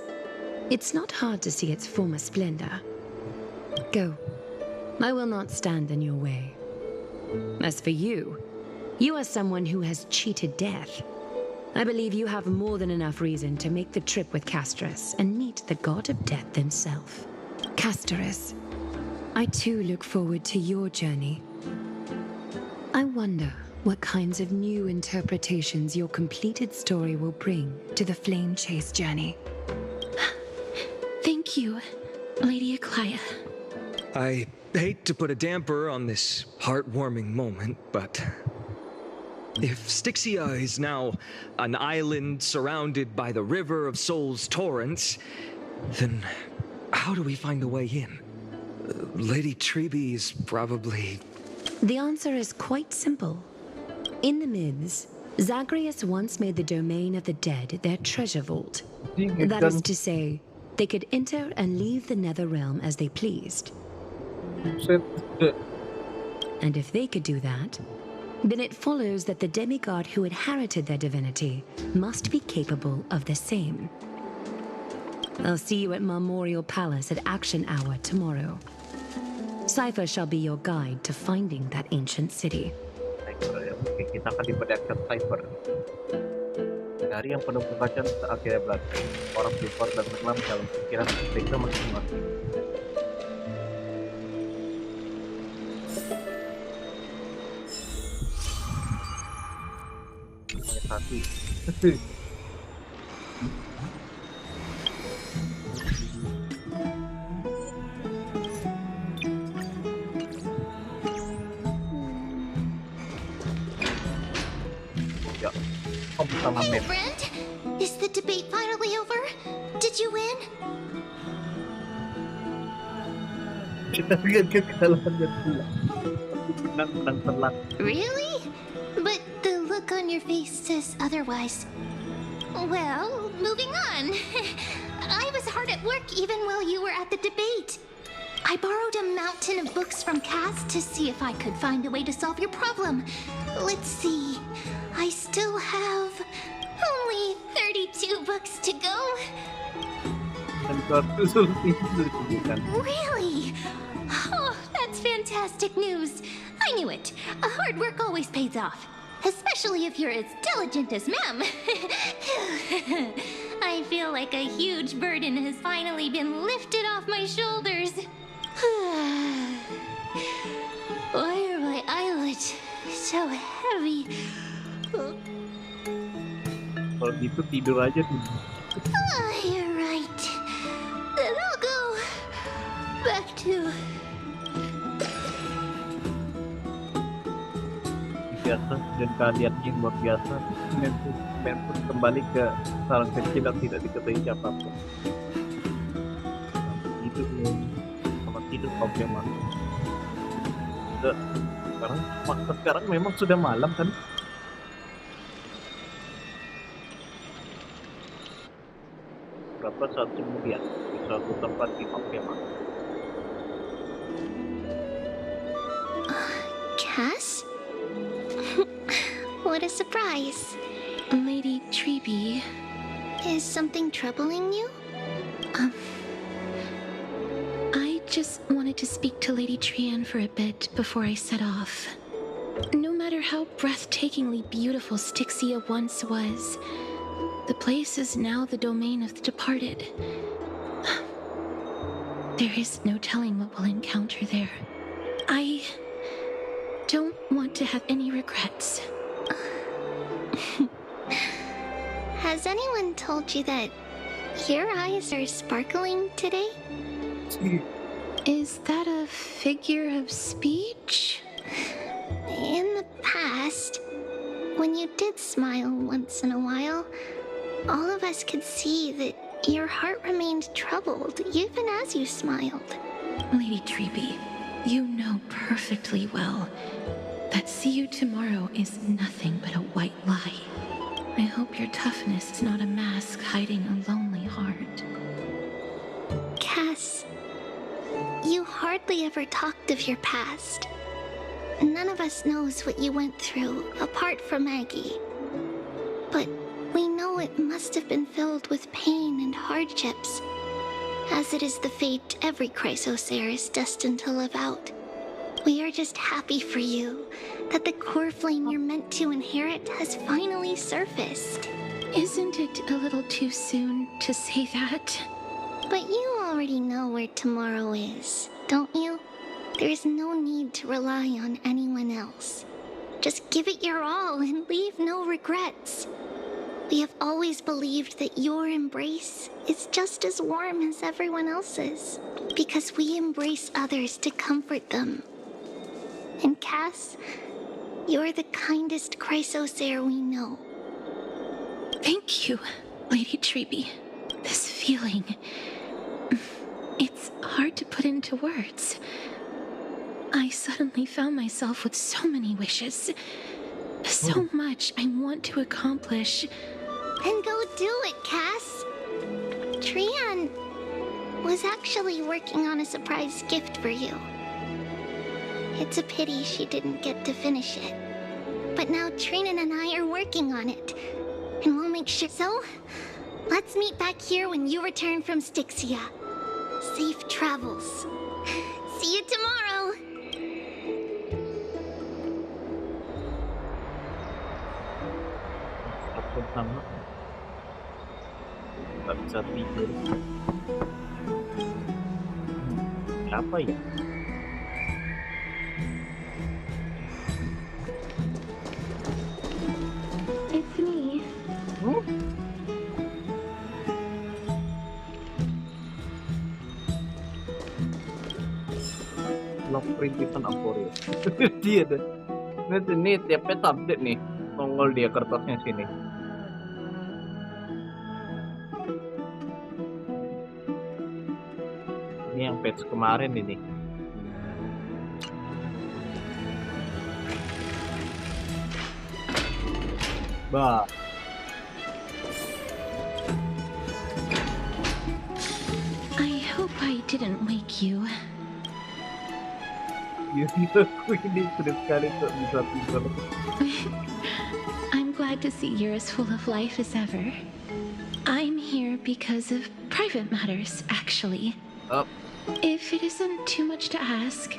D: it's not hard to see its former splendor. Go. I will not stand in your way. As for you, you are someone who has cheated death. I believe you have more than enough reason to make the trip with Castorice and meet the god of death himself. Castorice, I too look forward to your journey. I wonder what kinds of new interpretations your completed story will bring to the Flame Chase journey.
N: Thank you, Lady Aglaia.
I: I hate to put a damper on this heartwarming moment, but if Styxia is now an island surrounded by the river of Sol's torrents, then how do we find a way in? Lady Treby is probably...
D: The answer is quite simple. In the myths, Zagreus once made the domain of the dead their treasure vault. That is to say, they could enter and leave the Netherrealm as they pleased. And if they could do that, then it follows that the demigod who inherited their divinity must be capable of the same. I'll see you at Memorial Palace at Action Hour tomorrow. Cypher shall be your guide to finding that ancient city.
A: Cypher, ya. Oke, kita akan diperlihatkan Cypher. Dari yang penuh kekacauan akhirnya berlaku. Orang Silver dan tenggelam dalam pikiran mereka masing-masing. Hati. Ya, sama
J: Hey,
A: map.
J: friend. Is the debate finally over? Did you win?
A: Kita lihat kesalahannya pula. Menang telat.
J: Really? But the look on your face says otherwise. Well, moving on. I was hard at work even while you were at the debate. I borrowed a mountain of books from Cass to see if I could find a way to solve your problem. Let's see. I still have only 32 books to go.
A: Dan suatu solusi ditemukan.
J: Really? Oh, that's fantastic news. I knew it. Hard work always pays off. Especially if you're as diligent as Mem. I feel like a huge burden has finally been lifted off my shoulders. Why are my eyelids so heavy?
A: Kalau gitu tidur aja tuh.
J: You're right. Then I'll go back to...
A: Biasa dan keahliannya luar biasa. Men pun kembali ke sarang kecil yang tidak diketahui siapapun. Tidur kau memang. Sekarang memang sudah malam kan? Berapa saat kemudian di suatu tempat di Pokemon.
J: Cass? What a surprise.
N: Lady Treeby.
J: Is something troubling you?
N: I just wanted to speak to Lady Trian for a bit before I set off. No matter how breathtakingly beautiful Styxia once was, the place is now the domain of the departed. There is no telling what we'll encounter there. I don't want to have any regrets.
J: Has anyone told you that your eyes are sparkling today?
N: Is that a figure of speech?
J: In the past, when you did smile once in a while, all of us could see that your heart remained troubled even as you smiled.
N: Lady Treeby, you know perfectly well that see you tomorrow is nothing but a white lie. I hope your toughness is not a mask hiding a lonely heart.
J: Cass, you hardly ever talked of your past. None of us knows what you went through, apart from Maggie. But we know it must have been filled with pain and hardships, as it is the fate every Chrysosaur is destined to live out. We are just happy for you that the core flame you're meant to inherit has finally surfaced.
N: Isn't it a little too soon to say that?
J: But you already know where tomorrow is, don't you? There's no need to rely on anyone else. Just give it your all and leave no regrets. We have always believed that your embrace is just as warm as everyone else's, because we embrace others to comfort them. And Cass, you're the kindest Chrysosaur we know.
N: Thank you, Lady Treeby. This feeling... it's hard to put into words. I suddenly found myself with so many wishes. So much I want to accomplish.
J: Then go do it, Cass. Trian was actually working on a surprise gift for you. It's a pity she didn't get to finish it. But now Trinan and I are working on it. And we'll make sure. So, let's meet back here when you return from Styxia. Safe travels. See you tomorrow.
A: Sama. Nggak bisa tidur. Apa ya?
N: It's me.
A: Love Princeton Aporia. Dia deh. Ini tiapnya update nih. Nongol dia kertasnya sini. Ini yang patch kemarin ini. Bah.
N: I hope I didn't wake you.
A: Aku ini sudah sekali tuh bisa tidur.
N: I'm glad to see you're as full of life as ever. I'm here because of private matters, actually. If it isn't too much to ask,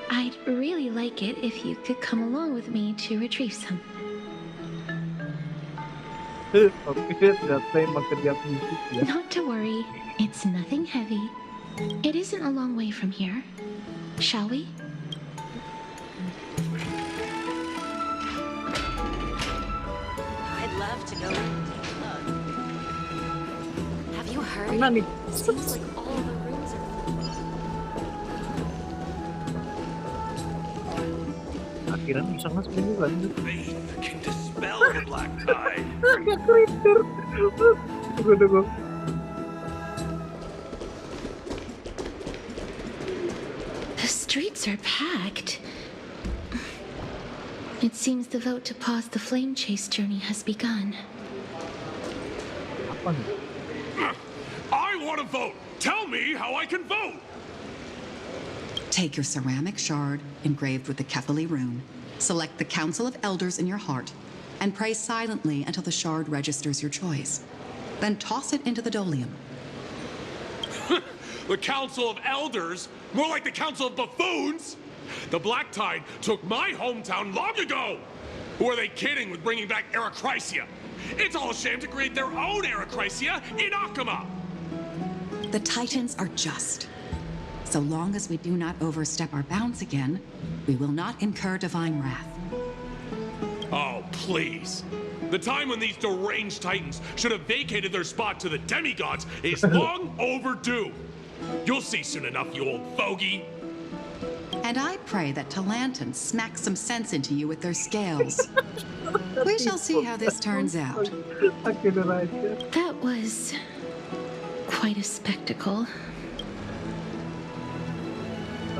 N: I'd really like it if you could come along with me to retrieve some. Not to worry, it's nothing heavy. It isn't a long way from here. Shall we?
O: I'd love to go and take a look. Have you heard? Seems like all the rooms are
A: Akhiran bisa nge-spin juga nih.
F: Faith can dispel the black tide.
A: Agak kritter. Tunggu.
N: The streets are packed. It seems the vote to pause the flame chase journey has begun.
A: Apa nih?
F: I want to vote. Tell me how I can vote.
P: Take your ceramic shard engraved with the Kefali rune, select the Council of Elders in your heart, and pray silently until the shard registers your choice. Then toss it into the Dolium.
F: The Council of Elders? More like the Council of Buffoons? The Black Tide took my hometown long ago! Who are they kidding with bringing back Arachrysia? It's all a shame to create their own Arachrysia in Akama!
P: The Titans are just. So long as we do not overstep our bounds again, we will not incur divine wrath.
F: Oh, please. The time when these deranged Titans should have vacated their spot to the demigods is long overdue. You'll see soon enough, you old fogey.
P: And I pray that Talanton smacks some sense into you with their scales. We shall see how this turns out.
N: That was quite a spectacle.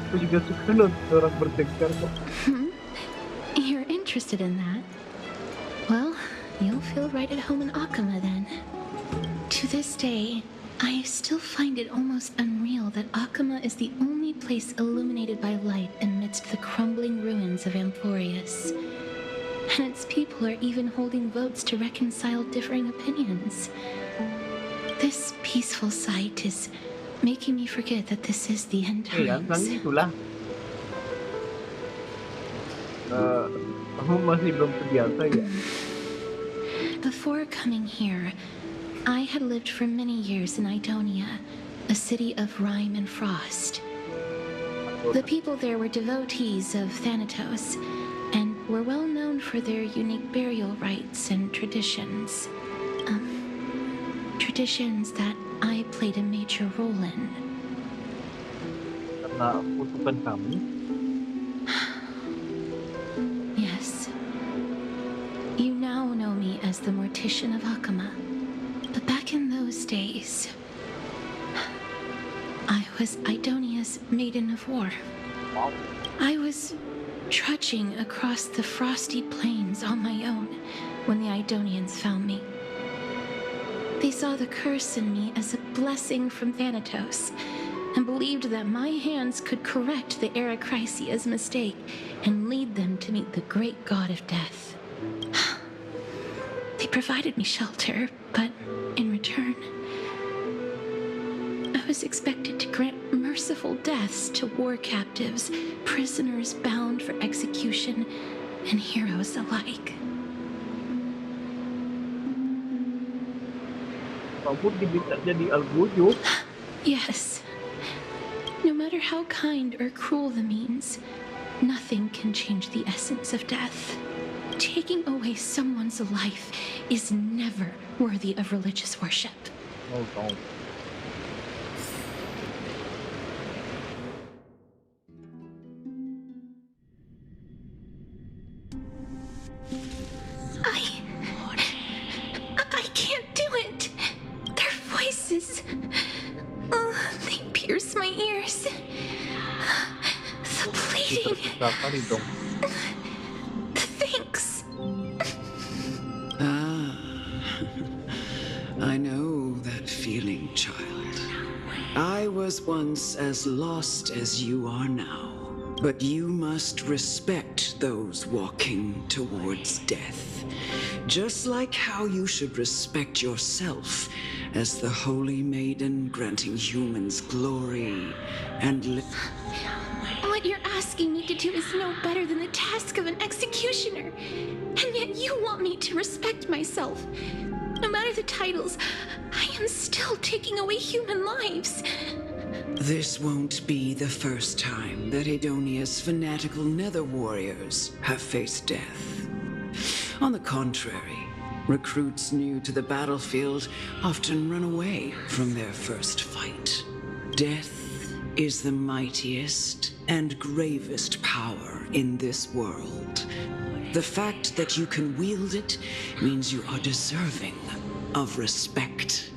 A: Aku juga suka nonton orang bertengkar kok.
N: You're interested in that? Well, you'll feel right at home in Akama then. To this day, I still find it almost unreal that Akama is the only place illuminated by light amidst the crumbling ruins of Amphorius. And its people are even holding votes to reconcile differing opinions. This peaceful sight is making me forget that this is the end times.
A: Itulah. Kamu masih belum terbiasa ya?
N: Before coming here, I had lived for many years in Idonia, a city of rime and frost. The people there were devotees of Thanatos, and were well known for their unique burial rites and traditions. Traditions that I played a major role in.
A: Karena kutukan kamu?
N: Yes. You now know me as the Mortician of Akama. But back in those days, I was Idonia's maiden of war. I was trudging across the frosty plains on my own when the Idonians found me. They saw the curse in me as a blessing from Thanatos, and believed that my hands could correct the Arachrysia's mistake and lead them to meet the great god of death. They provided me shelter, but in return, I was expected to grant merciful deaths to war captives, prisoners bound for execution, and heroes alike.
A: Kamu diminta jadi al-Wujud.
N: Yes. No matter how kind or cruel the means, nothing can change the essence of death. Taking away someone's life is never worthy of religious worship.
A: Oh, no.
N: I can't do it. Their voices, they pierce my ears. The pleading. The thanks.
K: I know that feeling, child. I was once as lost as you are now. But you must respect those walking towards death. Just like how you should respect yourself as the holy maiden granting humans glory and
N: What you're asking me to do is no better than the task of an executioner. And yet you want me to respect myself. No matter the titles, I am still taking away human lives.
K: This won't be the first time that Edonia's fanatical nether warriors have faced death. On the contrary, recruits new to the battlefield often run away from their first fight. Death is the mightiest and gravest power in this world. The fact that you can wield it means you are deserving of respect.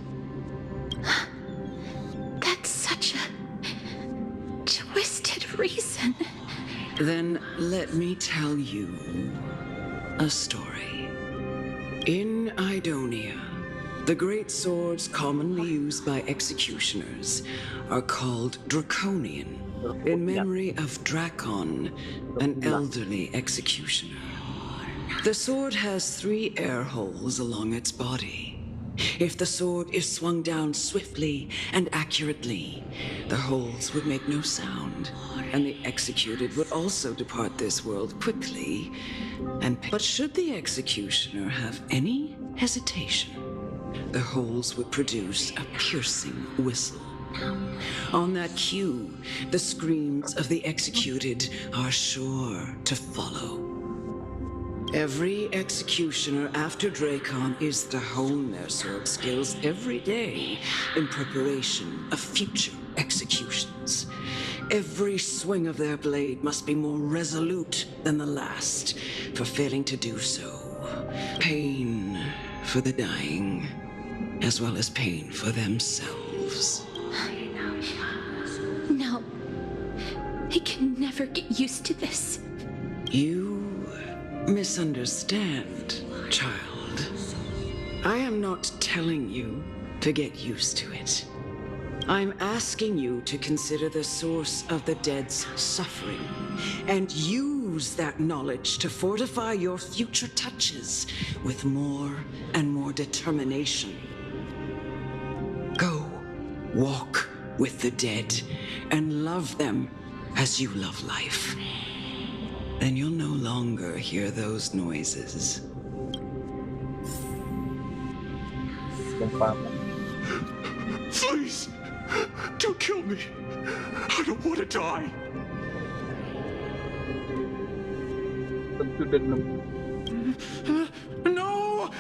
N: That's such a twisted reason.
K: Then let me tell you a story. In Idonia, the great swords commonly used by executioners are called Draconian, in memory of Dracon, an elderly executioner. The sword has 3 air holes along its body. If the sword is swung down swiftly and accurately, the holes would make no sound, and the executed would also depart this world quickly. But should the executioner have any hesitation, the holes would produce a piercing whistle. On that cue, the screams of the executed are sure to follow. Every executioner after Dracon is to hone their sword skills every day in preparation of future executions. Every swing of their blade must be more resolute than the last, for failing to do so, pain for the dying, as well as pain for themselves.
N: No. I can never get used to this.
K: You misunderstand, child. I am not telling you to get used to it. I'm asking you to consider the source of the dead's suffering and use that knowledge to fortify your future touches with more and more determination. Go, walk with the dead and love them as you love life. Then you'll no longer hear those noises.
F: Please, don't kill me. I don't want to die. No!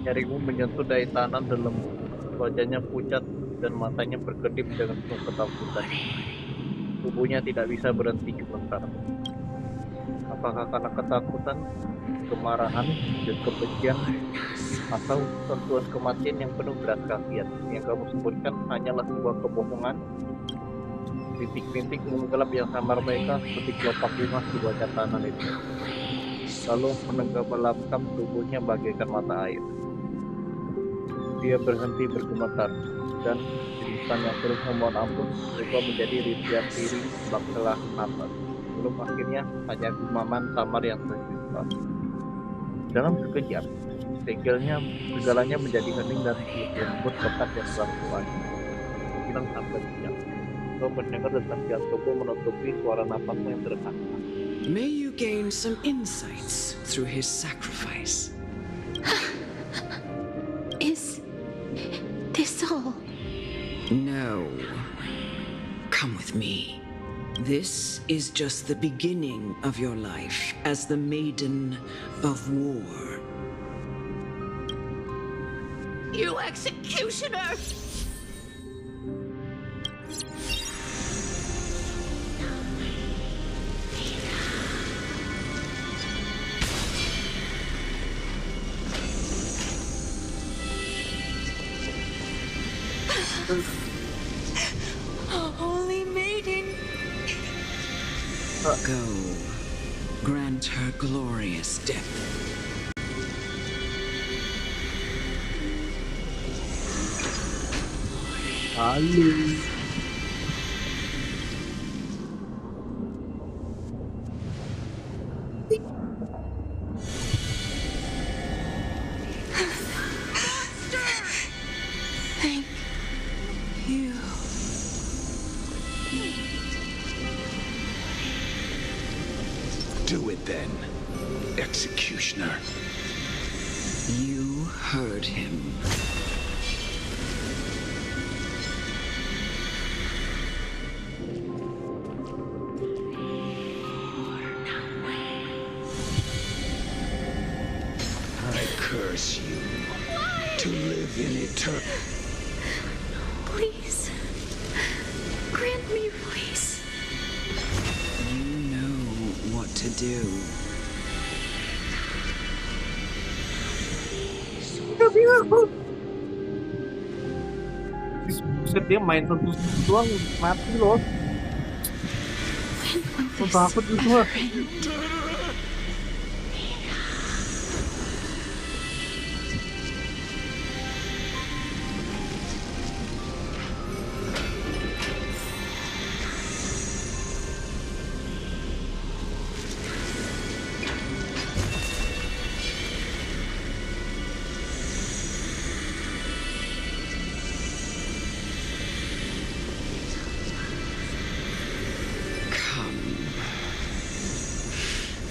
A: Jarimu menyentuh dari tanah dalam. Wajahnya pucat dan matanya berkedip dengan penuh ketakutan. Tubuhnya tidak bisa berhenti gemetar. Apakah karena ketakutan, kemarahan, dan kebencian, atau sentuhan kematian yang penuh belas kasihan? Yang kamu sebutkan hanyalah sebuah kebohongan. Bintik-bintik menggelap yang samar mereka seperti kelopak bunga di wajah tanah itu. Lalu menenggelamkan tubuhnya bagaikan mata air. Dia berhenti bergemetar, dan di instan yang terus memohon ampun berubah menjadi rintian diri sebab telah nafas. Belum akhirnya hanya gumaman samar yang tercipta. Dalam sekejap, segalanya menjadi hening dan lembut pekat yang berlakuan. Hilang sampai sejam. Kau mendengar detak jantungku menutupi suara napasmu yang terengah.
K: May you gain some insights through his sacrifice.
N: Is this all?
K: No. Come with me. This is just the beginning of your life as the Maiden of War.
J: You executioner!
K: Holy Maiden! Go. Grant her glorious death.
A: Lalu.
K: Thank you.
F: Do it then, executioner.
K: You heard him.
F: I curse you to live in eternity.
N: Please. Grant me release.
K: You know what to do.
A: Buset, dia main sentuh doang mati loh. Aku takut itu mah.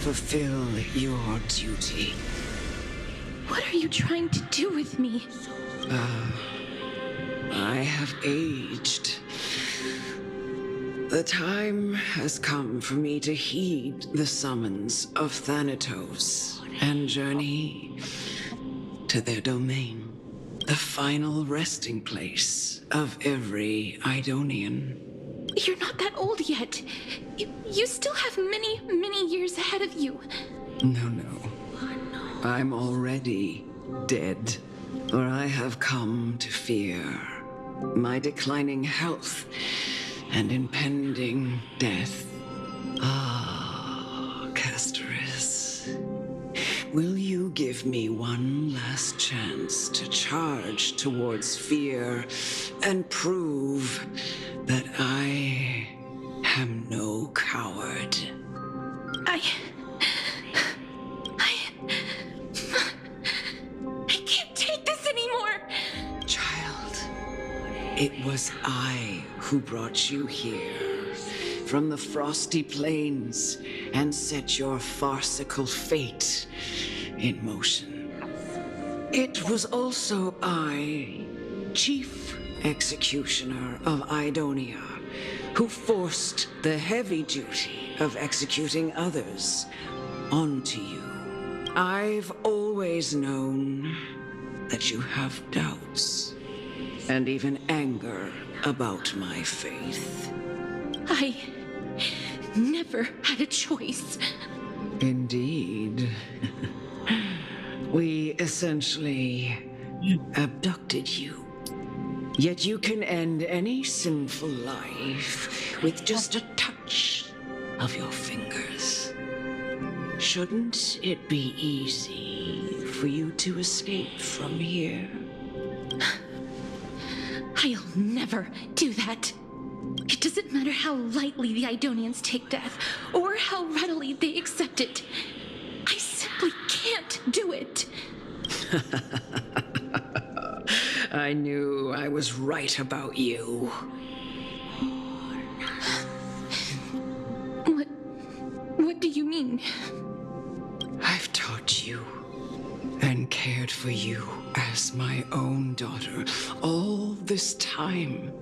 K: Fulfill your duty.
N: What are you trying to do with me?
K: I have aged. The time has come for me to heed the summons of Thanatos and journey to their domain, the final resting place of every Idonian.
N: You're not that old yet. You still have many, many years ahead of you.
K: No. I'm already dead, or I have come to fear my declining health and impending death. Ah, Castorice, will you give me one last chance to charge towards fear and prove that I am no coward?
N: I can't take this anymore!
K: Child, it was I who brought you here from the frosty plains and set your farcical fate in motion. It was also I, Chief Executioner of Idonia, who forced the heavy duty of executing others onto you. I've always known that you have doubts and even anger about my faith.
N: I never had a choice.
K: Indeed. We essentially abducted you. Yet you can end any sinful life with just a touch of your fingers. Shouldn't it be easy for you to escape from here?
N: I'll never do that. It doesn't matter how lightly the Idonians take death, or how readily they accept it. I simply can't do it.
K: I knew I was right about you.
N: What do you mean?
K: I've taught you and cared for you as my own daughter all this time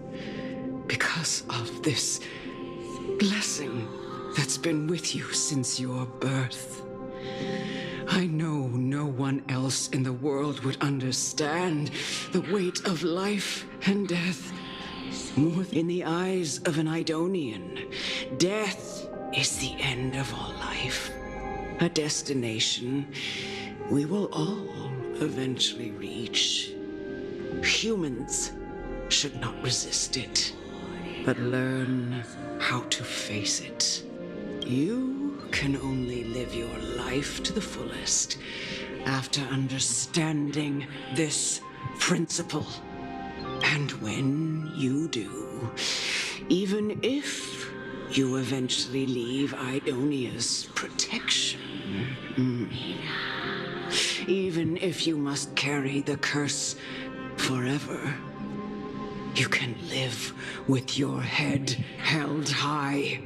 K: because of this blessing that's been with you since your birth. I know no one else in the world would understand the weight of life and death more in the eyes of an Idonian. Death is the end of all life, a destination we will all eventually reach. Humans should not resist it, but learn how to face it. You can only live your life to the fullest after understanding this principle. And when you do, even if you eventually leave Idonia's protection, even if you must carry the curse forever, you can live with your head held high,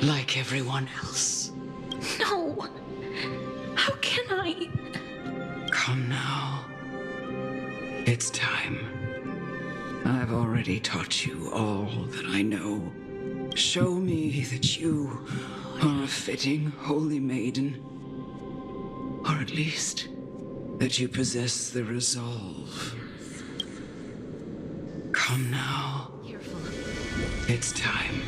K: like everyone else.
N: No! How can I?
K: Come now. It's time. I've already taught you all that I know. Show me that you are a fitting holy maiden. Or at least, that you possess the resolve. Come now. It's time.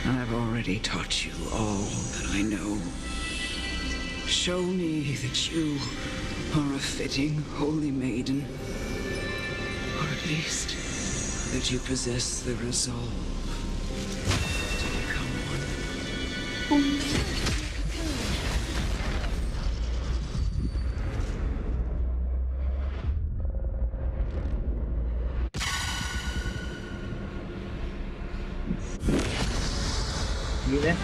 K: I've already taught you all that I know. Show me that you are a fitting holy maiden. Or at least, that you possess the resolve to become one.
A: Gini.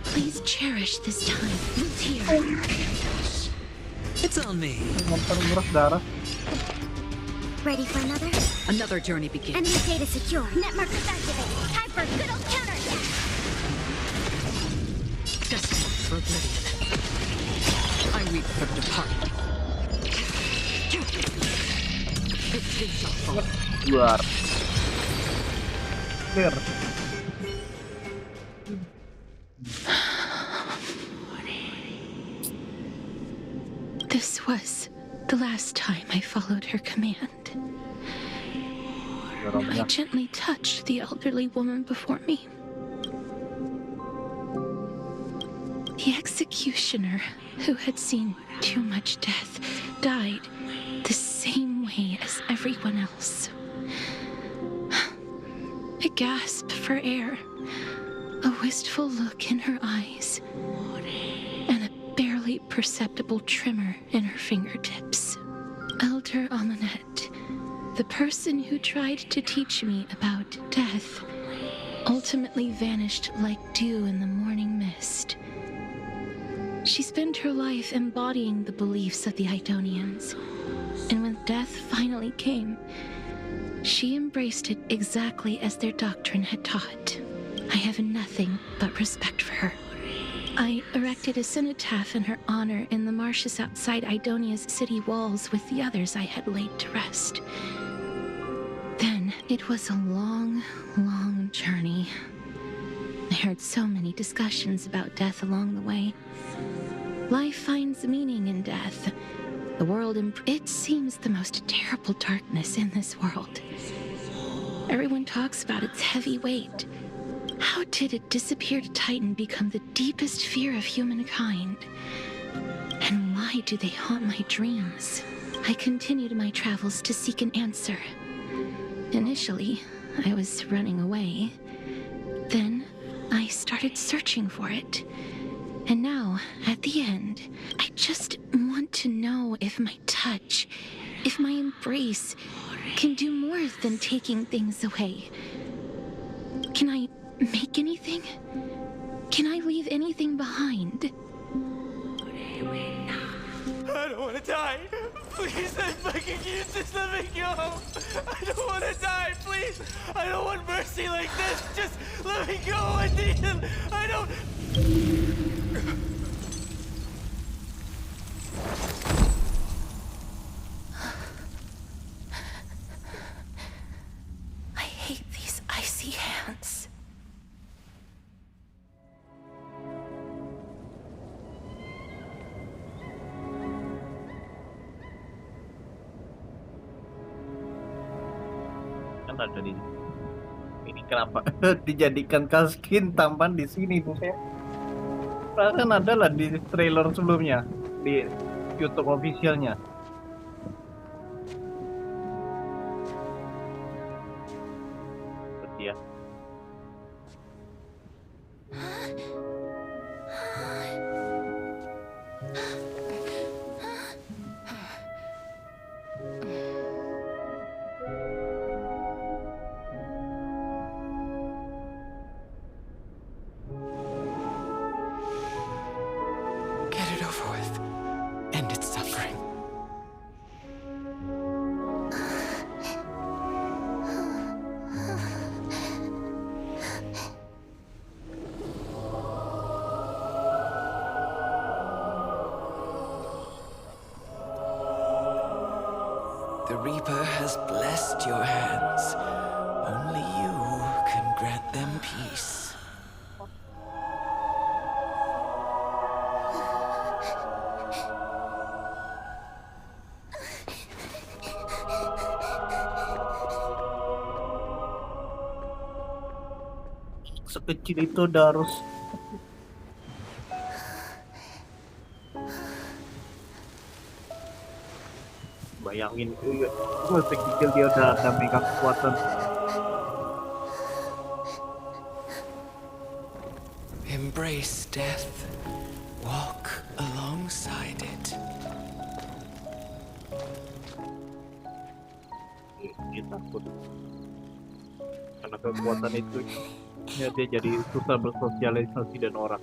N: Please cherish this time. Who's here?
H: It's on me.
Q: Ready for another?
P: Another journey begins.
Q: Enemy data secure. Net markers activated. Time for a good old counterattack.
P: Destined for oblivion. I weep for the departed.
A: Luar. Clear.
N: This was the last time I followed her command. I gently touched the elderly woman before me. The executioner, who had seen too much death, died the same way as everyone else. A gasp for air, a wistful look in her eyes, and a barely perceptible tremor in her fingertips. Elder Amunet, the person who tried to teach me about death, ultimately vanished like dew in the morning mist. She spent her life embodying the beliefs of the Idonians, and when death finally came, she embraced it exactly as their doctrine had taught. I have nothing but respect for her. I erected a cenotaph in her honor in the marshes outside Idonia's city walls with the others I had laid to rest. Then it was a long, long journey. I heard so many discussions about death along the way. Life finds meaning in death. The world, it seems the most terrible darkness in this world. Everyone talks about its heavy weight. How did a disappeared titan become the deepest fear of humankind? And why do they haunt my dreams? I continued my travels to seek an answer. Initially, I was running away. Then, I started searching for it. And now, at the end, I just want to know if my touch, if my embrace, can do more than taking things away. Can I make anything? Can I leave anything behind?
R: I don't want to die. Please, I'm fucking useless. Let me go. I don't want to die. Please. I don't want mercy like this. Just let me go. I need it. I don't.
N: I hate these icy hands.
A: Kan ada di ini kenapa dijadikan kaskin tampan di sini buset. Perasaan ada lah di trailer sebelumnya di YouTube officialnya. Seperti ya.
R: Get it over with. End its suffering. The Reaper has blessed your hands. Only you can grant them peace.
A: Sekecil itu udah harus bayangin sekecil dia udah ada mega kekuatan.
R: Embrace death. Walk alongside it.
A: Dia takut karena kekuatan itu ya dia jadi susah bersosialisasi dan orang.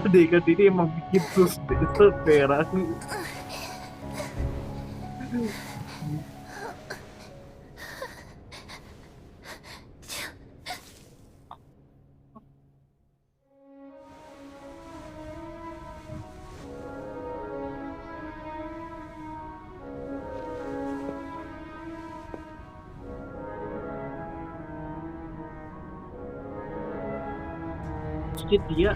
A: Adegan ini emang bikin berat. Sedikit dia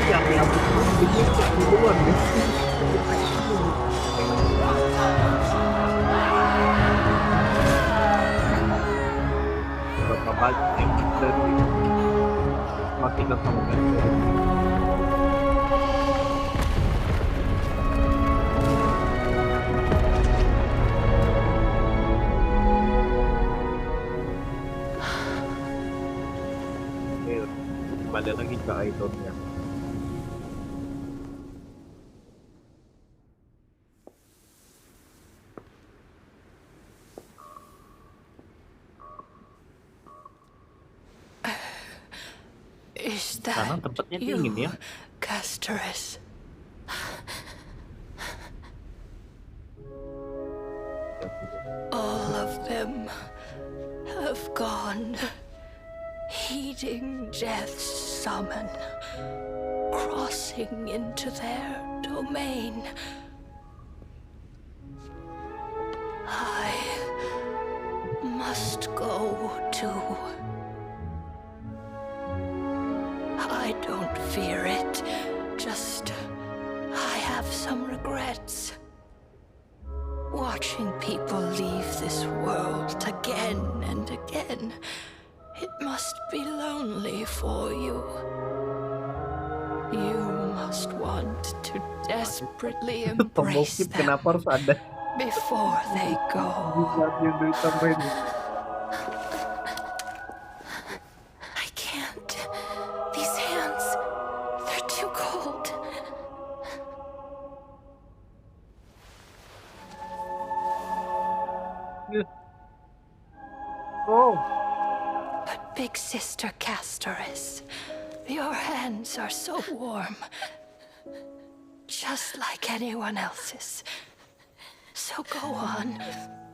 A: yang duluan deh. Berapa banyak dari mati ke kamu kan? Kembali lagi ke ikonnya.
E: Is that
A: Karena tempatnya dingin ya.
E: Castorice? All of them have gone.
S: dreading death's summon, crossing into their domain. I must go too. I don't fear it, just I have some regrets. Watching people leave this world again and again, it must be lonely for you. You must want to desperately embrace them
A: Kenapa harus ada?
S: before they go. I can't. These hands, they're too cold.
A: Oh.
S: But big sister Castorice, your hands are so warm. Just like anyone else's. So go on.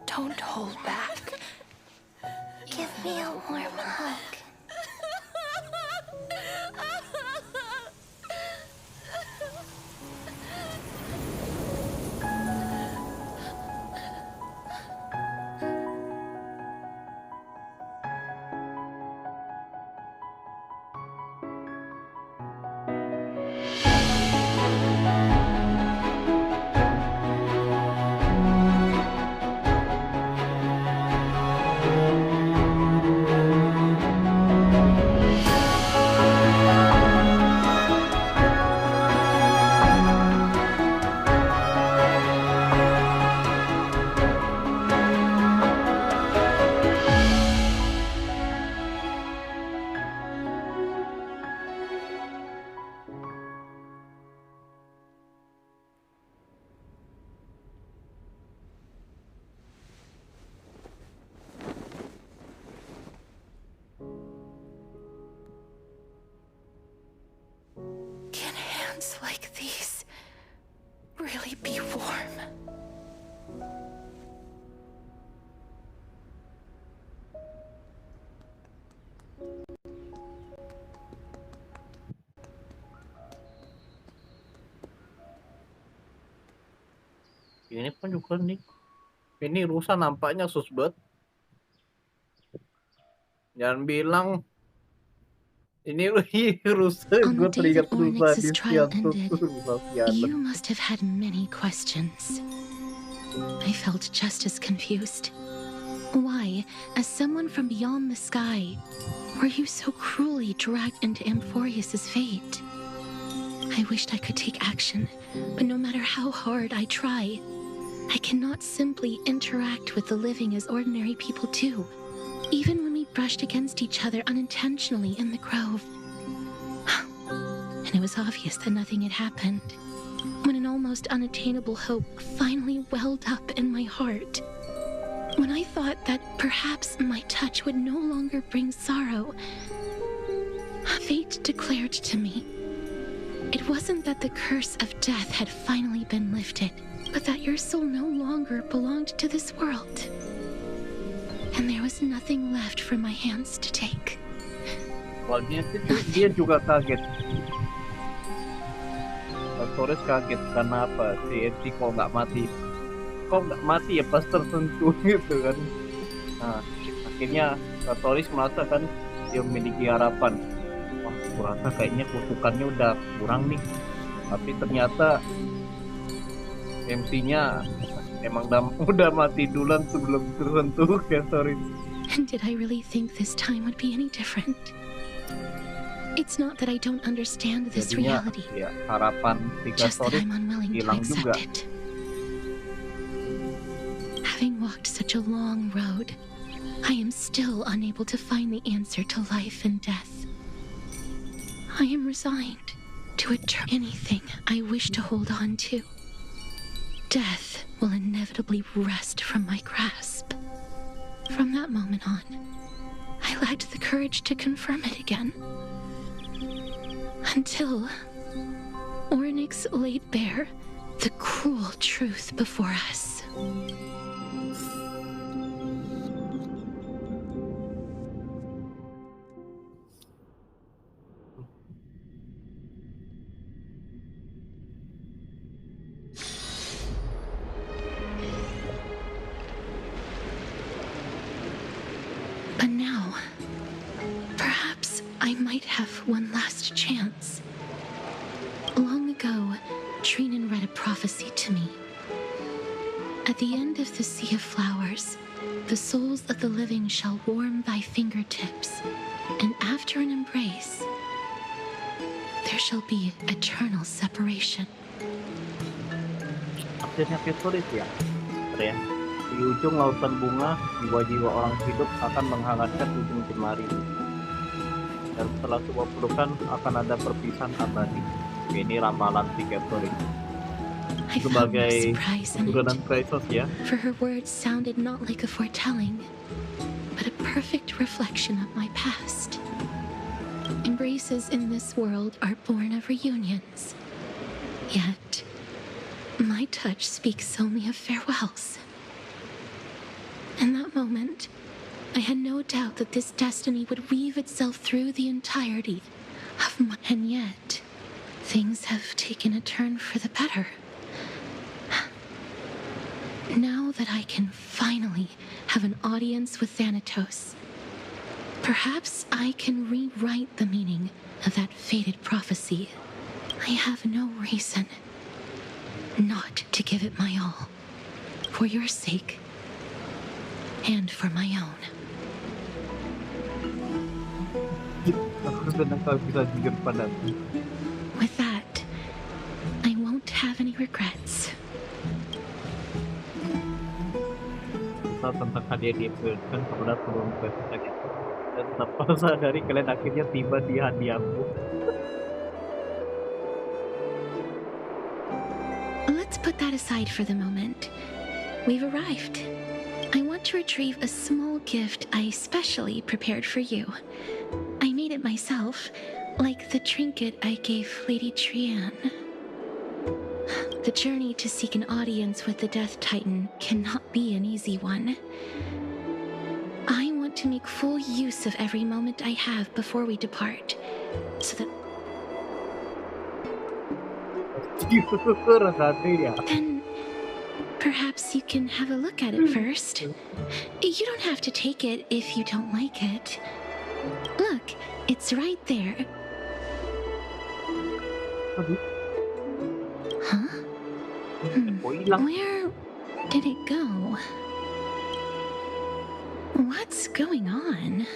S: Don't hold back.
Q: Give me a warm hug.
S: Can hands like these really be warm?
A: Ini pun juga nih. Ini rusa nampaknya sus banget. Jangan bilang ini rusa.
D: On
A: Gue
D: the day
A: teringat
D: that
A: rusa
D: Ornyx's
A: di
D: trial
A: Sianto.
D: ended, you must have had many questions. I felt just as confused. Why, as someone from beyond the sky, were you so cruelly dragged into Amphorius's fate? I wished I could take action, but no matter how hard I try, I cannot simply interact with the living as ordinary people do, even when we brushed against each other unintentionally in the grove. And it was obvious that nothing had happened, when an almost unattainable hope finally welled up in my heart. When I thought that perhaps my touch would no longer bring sorrow, fate declared to me, it wasn't that the curse of death had finally been lifted, but that your soul no longer belonged to this world. And there was nothing left for my hands to take.
A: Awalnya dia juga kaget. Castorice kaget karena apa? Si MC kok nggak mati ya pas tersentuh gitu kan. Nah akhirnya Castorice merasa kan dia memiliki harapan. Wah, kurasa kayaknya kutukannya udah kurang nih. Tapi ternyata MC-nya emang udah mati duluan sebelum tersentuh Castorice.
D: And did I really think this time would be any different? It's not that I don't understand this reality.
A: Ya, harapan si
D: Just that
A: Castorice
D: I'm unwilling to
A: hilang juga.
D: accept it. Having walked such a long road, I am still unable to find the answer to life and death. I am resigned to anything I wish to hold on to. Death will inevitably wrest from my grasp. From that moment on, I lacked the courage to confirm it again. Until Ornyx laid bare the cruel truth before us.
N: I might have one last chance. Long ago, Trinan read a prophecy to me. At the end of the Sea of Flowers, the souls of the living shall warm thy fingertips, and after an embrace, there shall be eternal separation.
A: Update-nya Castorice ya? Bentar ya. Di ujung lautan bunga, jiwa-jiwa orang hidup akan menghangatkan ujung jemari. Dan setelah sebuah pelukan akan ada perpisahan abadi. Ini ramalan si Castorice. Sebagai keturunan Chrysos ya.
N: For her words sounded not like a foretelling, but a perfect reflection of my past. Embraces in this world are born of reunions. Yet, my touch speaks only of farewells. In that moment, I had no doubt that this destiny would weave itself through the entirety of my... And yet, things have taken a turn for the better. Now that I can finally have an audience with Thanatos, perhaps I can rewrite the meaning of that fated prophecy. I have no reason not to give it my all, for your sake and for my own. With that, I won't have any regrets.
A: Tentang hadiah diberikan kepada turun presiden dan tanpa sadari kalian akhirnya tiba di hadiahmu.
N: Let's put that aside for the moment. We've arrived. I want to retrieve a small gift I specially prepared for you. I made it myself, like the trinket I gave Lady Trian. The journey to seek an audience with the Death Titan cannot be an easy one. I want to make full use of every moment I have before we depart, so that... Then, perhaps you can have a look at it first. You don't have to take it if you don't like it. Look, it's right there. Huh? Where did it go? What's going on?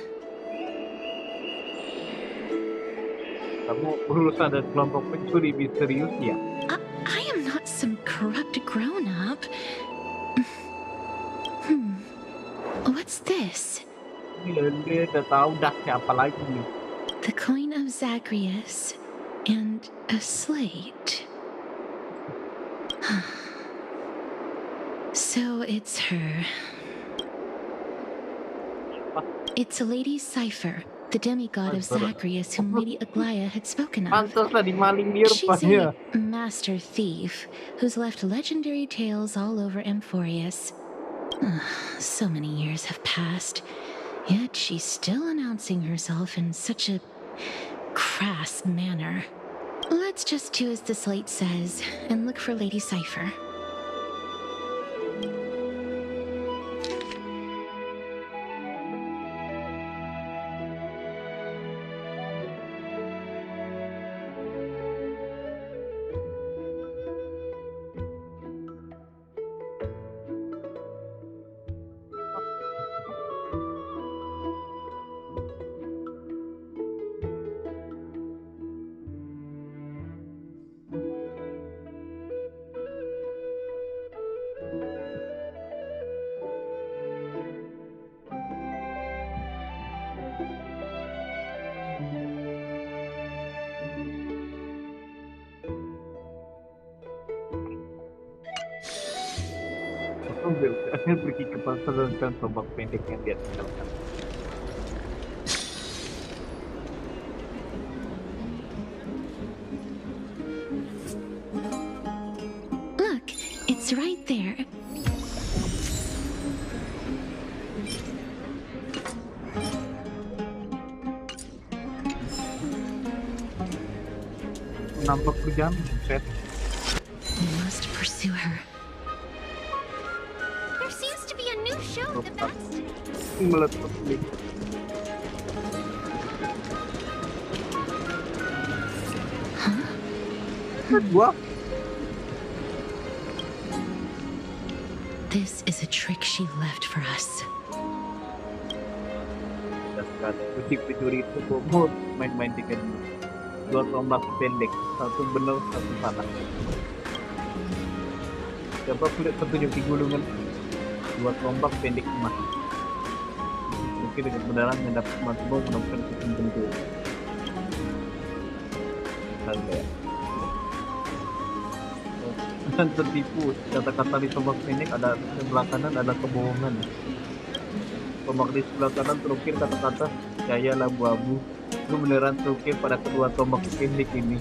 A: Kamu berurusan dengan kelompok pencuri misterius ya?
N: I am not some corrupt grown-up. What's this?
A: Dia udah tahu dah siapa lagi nih.
N: The coin of Zagreus and a slate. So it's her. It's a lady's cipher, the demigod of Zagreus whom Lady Aglaia had spoken of. She's a master thief who's left legendary tales all over Amphorius. So many years have passed, yet she's still announcing herself in such a crass manner. Let's just do as the slate says and look for Lady Cipher.
A: Pergi ke pasar dan tombak pendek yang dia tinggalkan.
N: Look, it's right there.
A: Nampak berjalan, Fred.
N: We must pursue her.
A: Meletup nih. Gua
D: This is a trick she left for us.
A: pencuri itu gua main-main tiket dua tombak pendek, satu benar satu salah. Coba lihat petunjuk di gulungan, dua tombak pendek emas. Mungkin dengan beneran yang dapat matbol menemukan tertentu. Sampai dan tertipu, kata-kata di tombak pendek ada sebelah kanan ada kebohongan. Tombak di sebelah kanan terukir kata-kata jaya labu-abu. Itu beneran terukir pada kedua tombak pendek ini.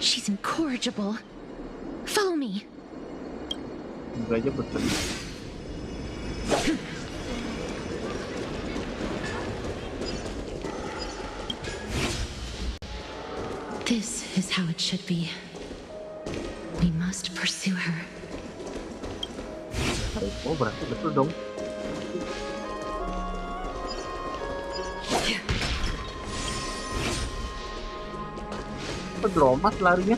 D: She's incorrigible. Follow me.
A: Itu aja betul.
D: This is how it should be. We must pursue her.
A: Oh, berarti betul dong. Pedromas larinya.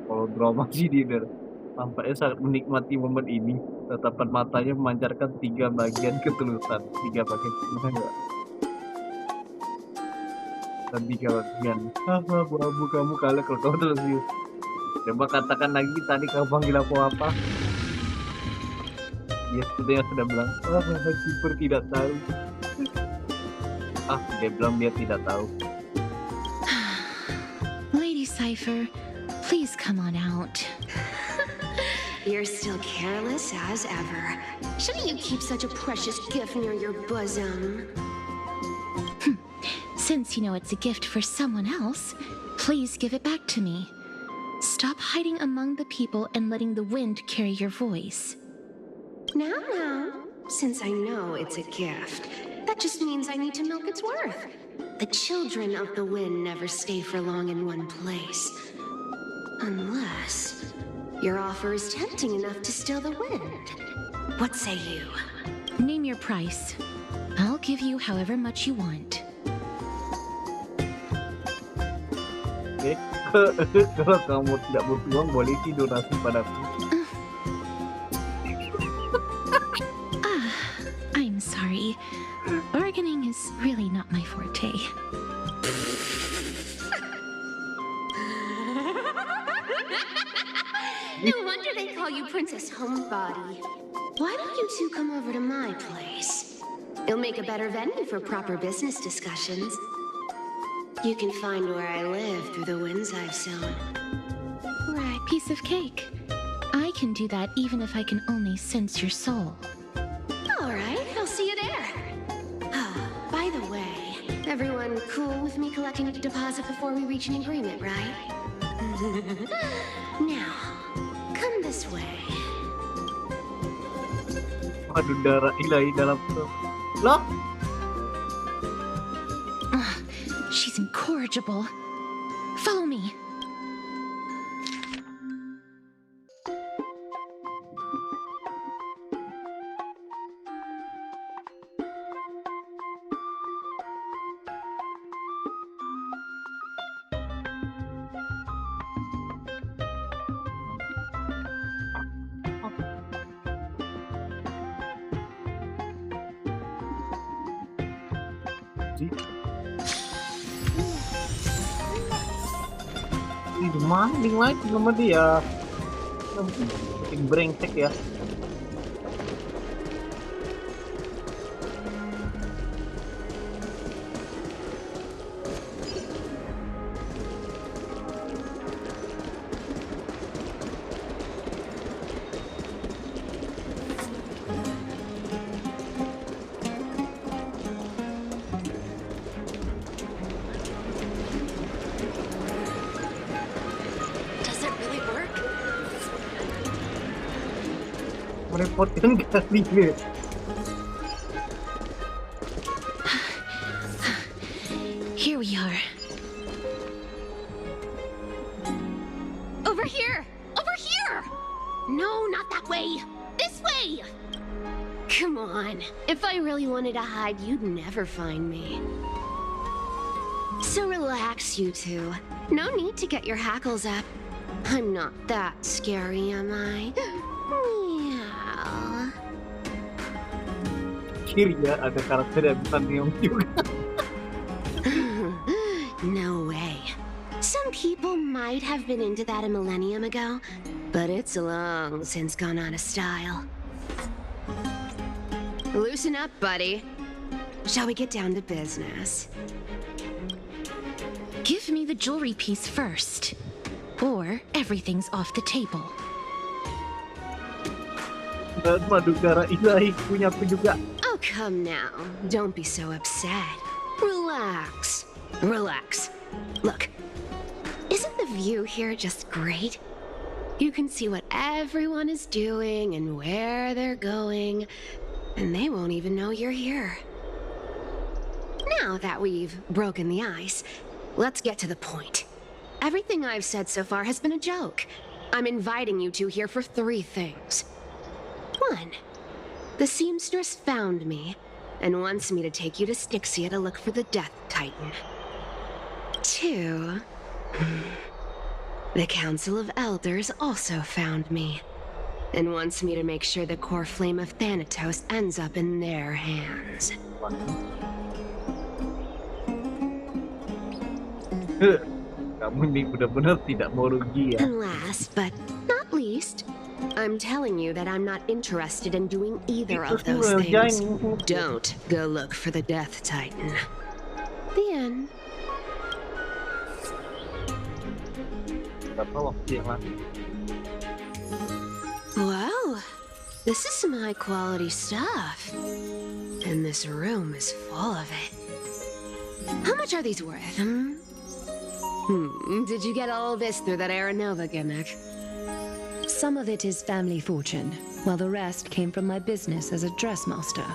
A: Kalau drama sih dia tampaknya sangat menikmati momen ini. Tatapan matanya memancarkan 3 bagian ketulusan, 3 bagian enggak? Dan 3 bagian. Bu-abu kamu kalah kalau kamu terus. Coba katakan lagi tadi kamu panggil aku apa? Dia sepertinya sudah bilang, Keeper tidak tahu. Dia bilang dia tidak tahu.
D: Lady Cypher, please come on out.
T: You're still careless as ever. Shouldn't you keep such a precious gift near your bosom?
D: Since you know it's a gift for someone else, please give it back to me. Stop hiding among the people and letting the wind carry your voice.
T: Now, since I know it's a gift, that just means I need to milk its worth. The children of the wind never stay for long in one place. Unless your offer is tempting enough to still the wind. What say you?
D: Name your price. I'll give you however much you want.
A: Oke, kalau kamu tidak butuh uang, boleh sih donasi padaku.
D: I'm sorry. Bargaining is really not my forte.
T: No wonder they call you Princess Homebody. Why don't you two come over to my place? It'll make a better venue for proper business discussions. You can find where I live through the winds I've sown.
D: Right, piece of cake. I can do that even if I can only sense your soul.
T: All right, I'll see you there. By the way, everyone cool with me collecting a deposit before we reach an agreement, right? Now, come this way.
A: Aduh, darah ilahi dalam loh.
D: She's incorrigible. Follow me.
A: Di mana link lagi sama dia? Bikin brengsek ya. Merepotkan kali ini.
T: Here we are. Over here! Over here! No, not that way! This way! Come on. If I really wanted to hide, you'd never find me. So relax, you two. No need to get your hackles up. I'm not that scary, am I? Meow.
A: Akhirnya ada karakter yang bisa nyium juga.
T: No way. Some people might have been into that a millennium ago, but it's long since gone out of style. Loosen up, buddy. Shall we get down to business? Give me the jewelry piece first, or everything's off the table.
A: Madu gara ilahi punya aku juga.
T: Oh, come now. Don't be so upset. Relax. Relax. Look, isn't the view here just great? You can see what everyone is doing and where they're going, and they won't even know you're here. Now that we've broken the ice, let's get to the point. Everything I've said so far has been a joke. I'm inviting you two here for 3 things. 1. The seamstress found me and wants me to take you to Styxia to look for the Death Titan. 2. The Council of Elders also found me and wants me to make sure the core flame of Thanatos ends up in their hands.
A: Kamu ini benar-benar tidak mau rugi ya.
T: And last but not least, I'm telling you that I'm not interested in doing either of those things. Don't go look for the Death Titan. The end. Wow, this is some high quality stuff. And this room is full of it. How much are these worth, Did you get all this through that Aranova gimmick?
D: Some of it is family fortune, while the rest came from my business as a dressmaster.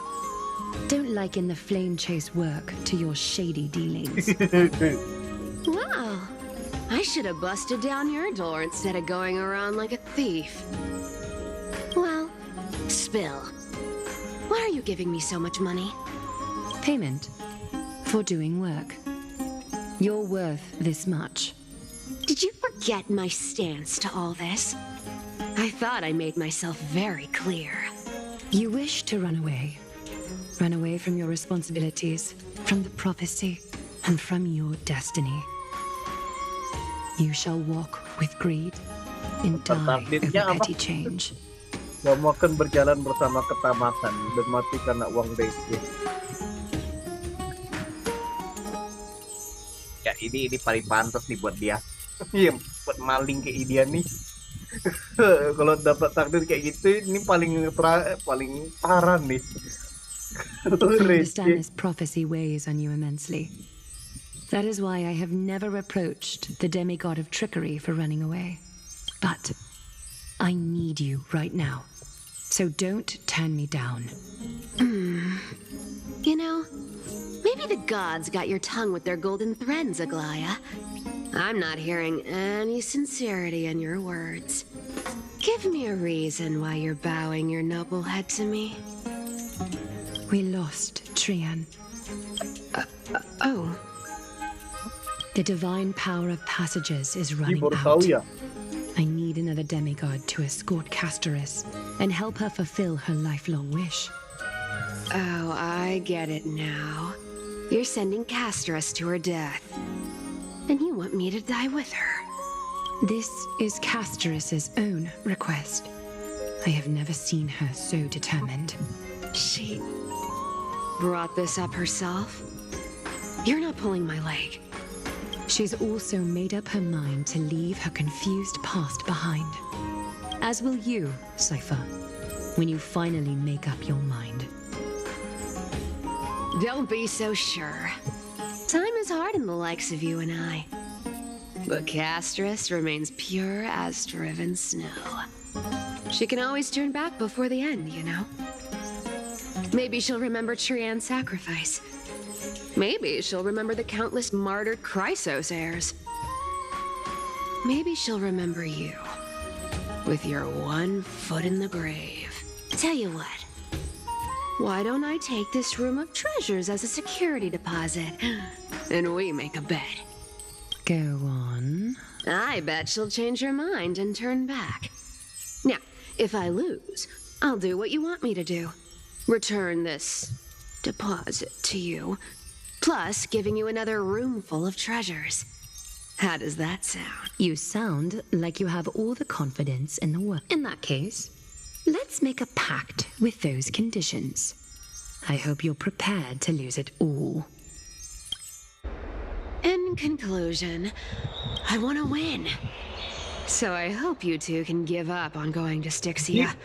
D: Don't liken the flame chase work to your shady dealings.
T: Wow, I should have busted down your door instead of going around like a thief. Well, spill. Why are you giving me so much money?
D: Payment for doing work. You're worth this much.
T: Did you forget my stance to all this? I thought I made myself very clear.
D: You wish to run away. Run away from your responsibilities, from the prophecy, and from your destiny. You shall walk with greed and die over petty change.
A: Kamu akan berjalan bersama ketamatan dan mati karena uang receh. Ya ini paling pantas nih buat dia. Iya, buat maling kayak dia nih. Kalau dapat takdir kayak gitu, ini paling parah nih.
D: I understand this prophecy weighs on you immensely. That is why I have never reproached the demigod of trickery for running away. But I need you right now, so don't turn me down.
T: You know, maybe the gods got your tongue with their golden threads, Aglaya. I'm not hearing any sincerity in your words. Give me a reason why you're bowing your noble head to me.
D: We lost Trian.
T: Oh.
D: The divine power of passages is running out. I need another demigod to escort Castorice and help her fulfill her lifelong wish.
T: Oh, I get it now. You're sending Castorice to her death. And you want me to die with her.
D: This is Castorice's own request. I have never seen her so determined.
T: She brought this up herself? You're not pulling my leg.
D: She's also made up her mind to leave her confused past behind. As will you, Cypher, when you finally make up your mind.
T: Don't be so sure. Time is hard in the likes of you and I. But Castorice remains pure as driven snow. She can always turn back before the end, you know? Maybe she'll remember Trian's sacrifice. Maybe she'll remember the countless martyred Chrysos heirs. Maybe she'll remember you, with your one foot in the grave. Tell you what, why don't I take this room of treasures as a security deposit, and we make a bet?
D: Go on.
T: I bet she'll change her mind and turn back. Now, if I lose, I'll do what you want me to do. Return this deposit to you, plus giving you another room full of treasures. How does that sound?
D: You sound like you have all the confidence in the world. In that case, let's make a pact with those conditions. I hope you're prepared to lose it all.
T: In conclusion, I want to win. So I hope you two can give up on going to Styxia.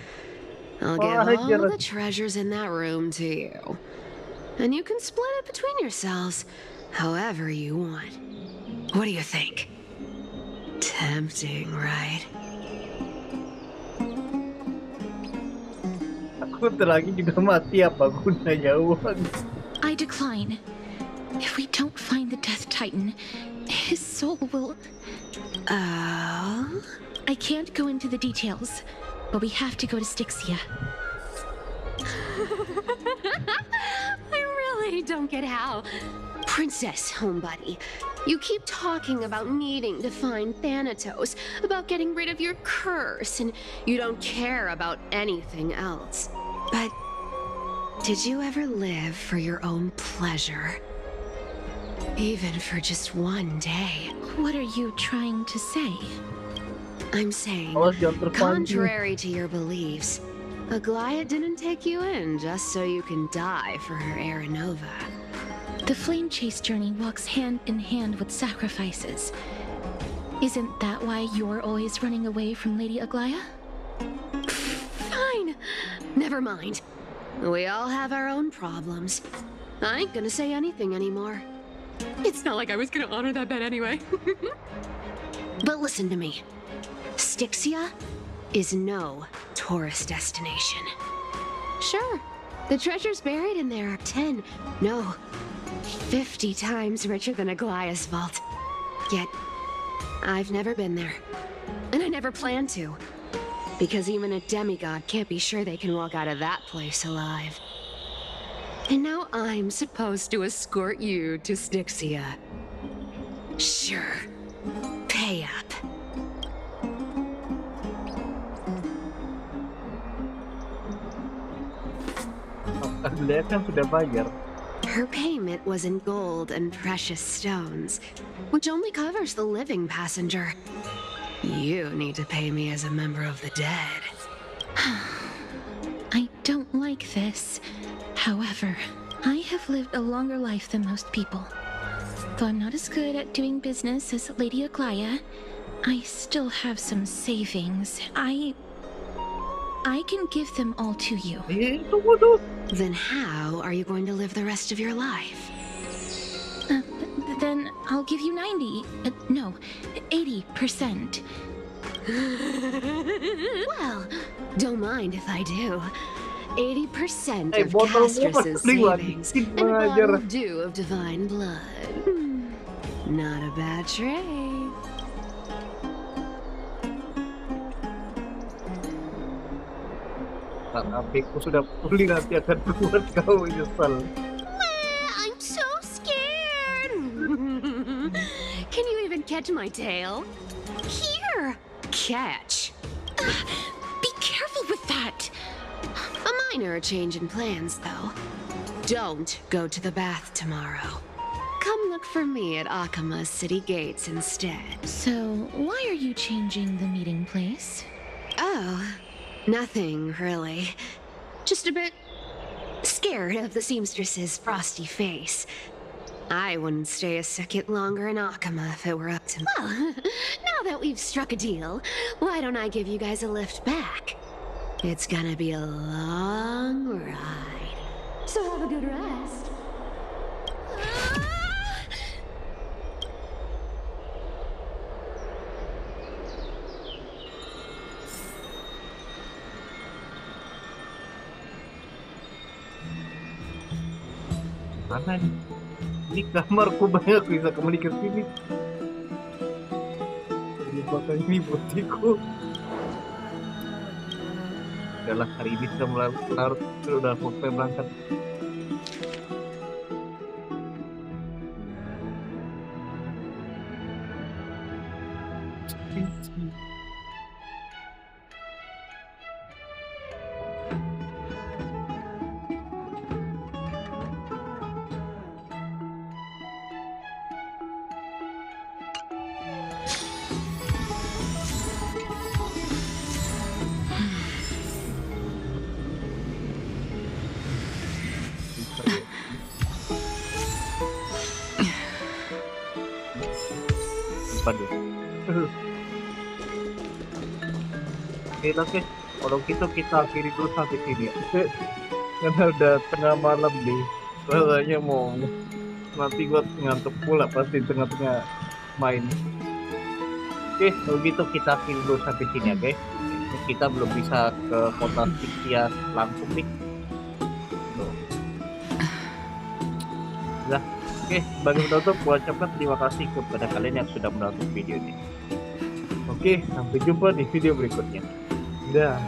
T: I'll give all the treasures in that room to you. And you can split it between yourselves however you want. What do you think? Tempting, right?
A: Aku lagi juga mati, apa gunanya uang?
N: I decline. If we don't find the Death Titan, his soul will...
T: Oh?
N: I can't go into the details, but we have to go to Styxia.
T: I really don't get how. Princess, homebuddy, you keep talking about needing to find Thanatos, about getting rid of your curse, and you don't care about anything else. But did you ever live for your own pleasure? Even for just one day?
N: What are you trying to say?
T: I'm saying, contrary to your beliefs, Aglaia didn't take you in just so you can die for her Aranova.
N: The flame chase journey walks hand in hand with sacrifices. Isn't that why you're always running away from Lady Aglaia?
T: Fine. Never mind. We all have our own problems. I ain't gonna say anything anymore.
E: It's not like I was gonna honor that bet anyway.
T: But listen to me. Styxia is no tourist destination. Sure, the treasures buried in there are 10, no, 50 times richer than Aglaia's vault. Yet, I've never been there. And I never plan to. Because even a demigod can't be sure they can walk out of that place alive. And now I'm supposed to escort you to Styxia. Sure. Pay up.
A: Aglaia kan sudah bayar.
T: Her payment was in gold and precious stones, which only covers the living passenger. You need to pay me as a member of the dead.
N: I don't like this. However, I have lived a longer life than most people. Though I'm not as good at doing business as Lady Aglaia, I still have some savings. I can give them all to you.
T: Then how are you going to live the rest of your life?
N: Then I'll give you 80%.
T: Well, don't mind if I do. 80% of Castorice's savings and a bottle of dew of divine blood. Not a bad trade.
A: Saat apiku sudah pulih nanti akan buat kau nyesal.
T: I'm so scared. Can you even catch my tail? Here. Catch.
N: Be careful with that.
T: A minor change in plans, though. Don't go to the bath tomorrow. Come look for me at Akama's city gates instead.
N: So, why are you changing the meeting place?
T: Oh, nothing really. Just a bit scared of the seamstress's frosty face. I wouldn't stay a second longer in Akama if it were up to me. Well, now that we've struck a deal, why don't I give you guys a lift back? It's gonna be a long ride. So have a good rest.
A: Mana nih? Ini kamarku banyak bisa komunikasi ini. Ini bakal ini buktiku. Udahlah, hari ini sudah mulai larut, sudah waktu berangkat. Oke, kalau gitu kita akhiri dulu sampai sini ya. Karena udah tengah malam nih, rasanya mau nanti gua ngantuk pula pasti tengah-tengah main. Oke, kalau gitu kita akhiri dulu sampai sini ya guys. Kita belum bisa ke kota Starrail langsung nih. Nah, oke, sebagai penutup gua ucapkan terima kasih kepada kalian yang sudah menonton video ini. Oke, sampai jumpa di video berikutnya. Dah.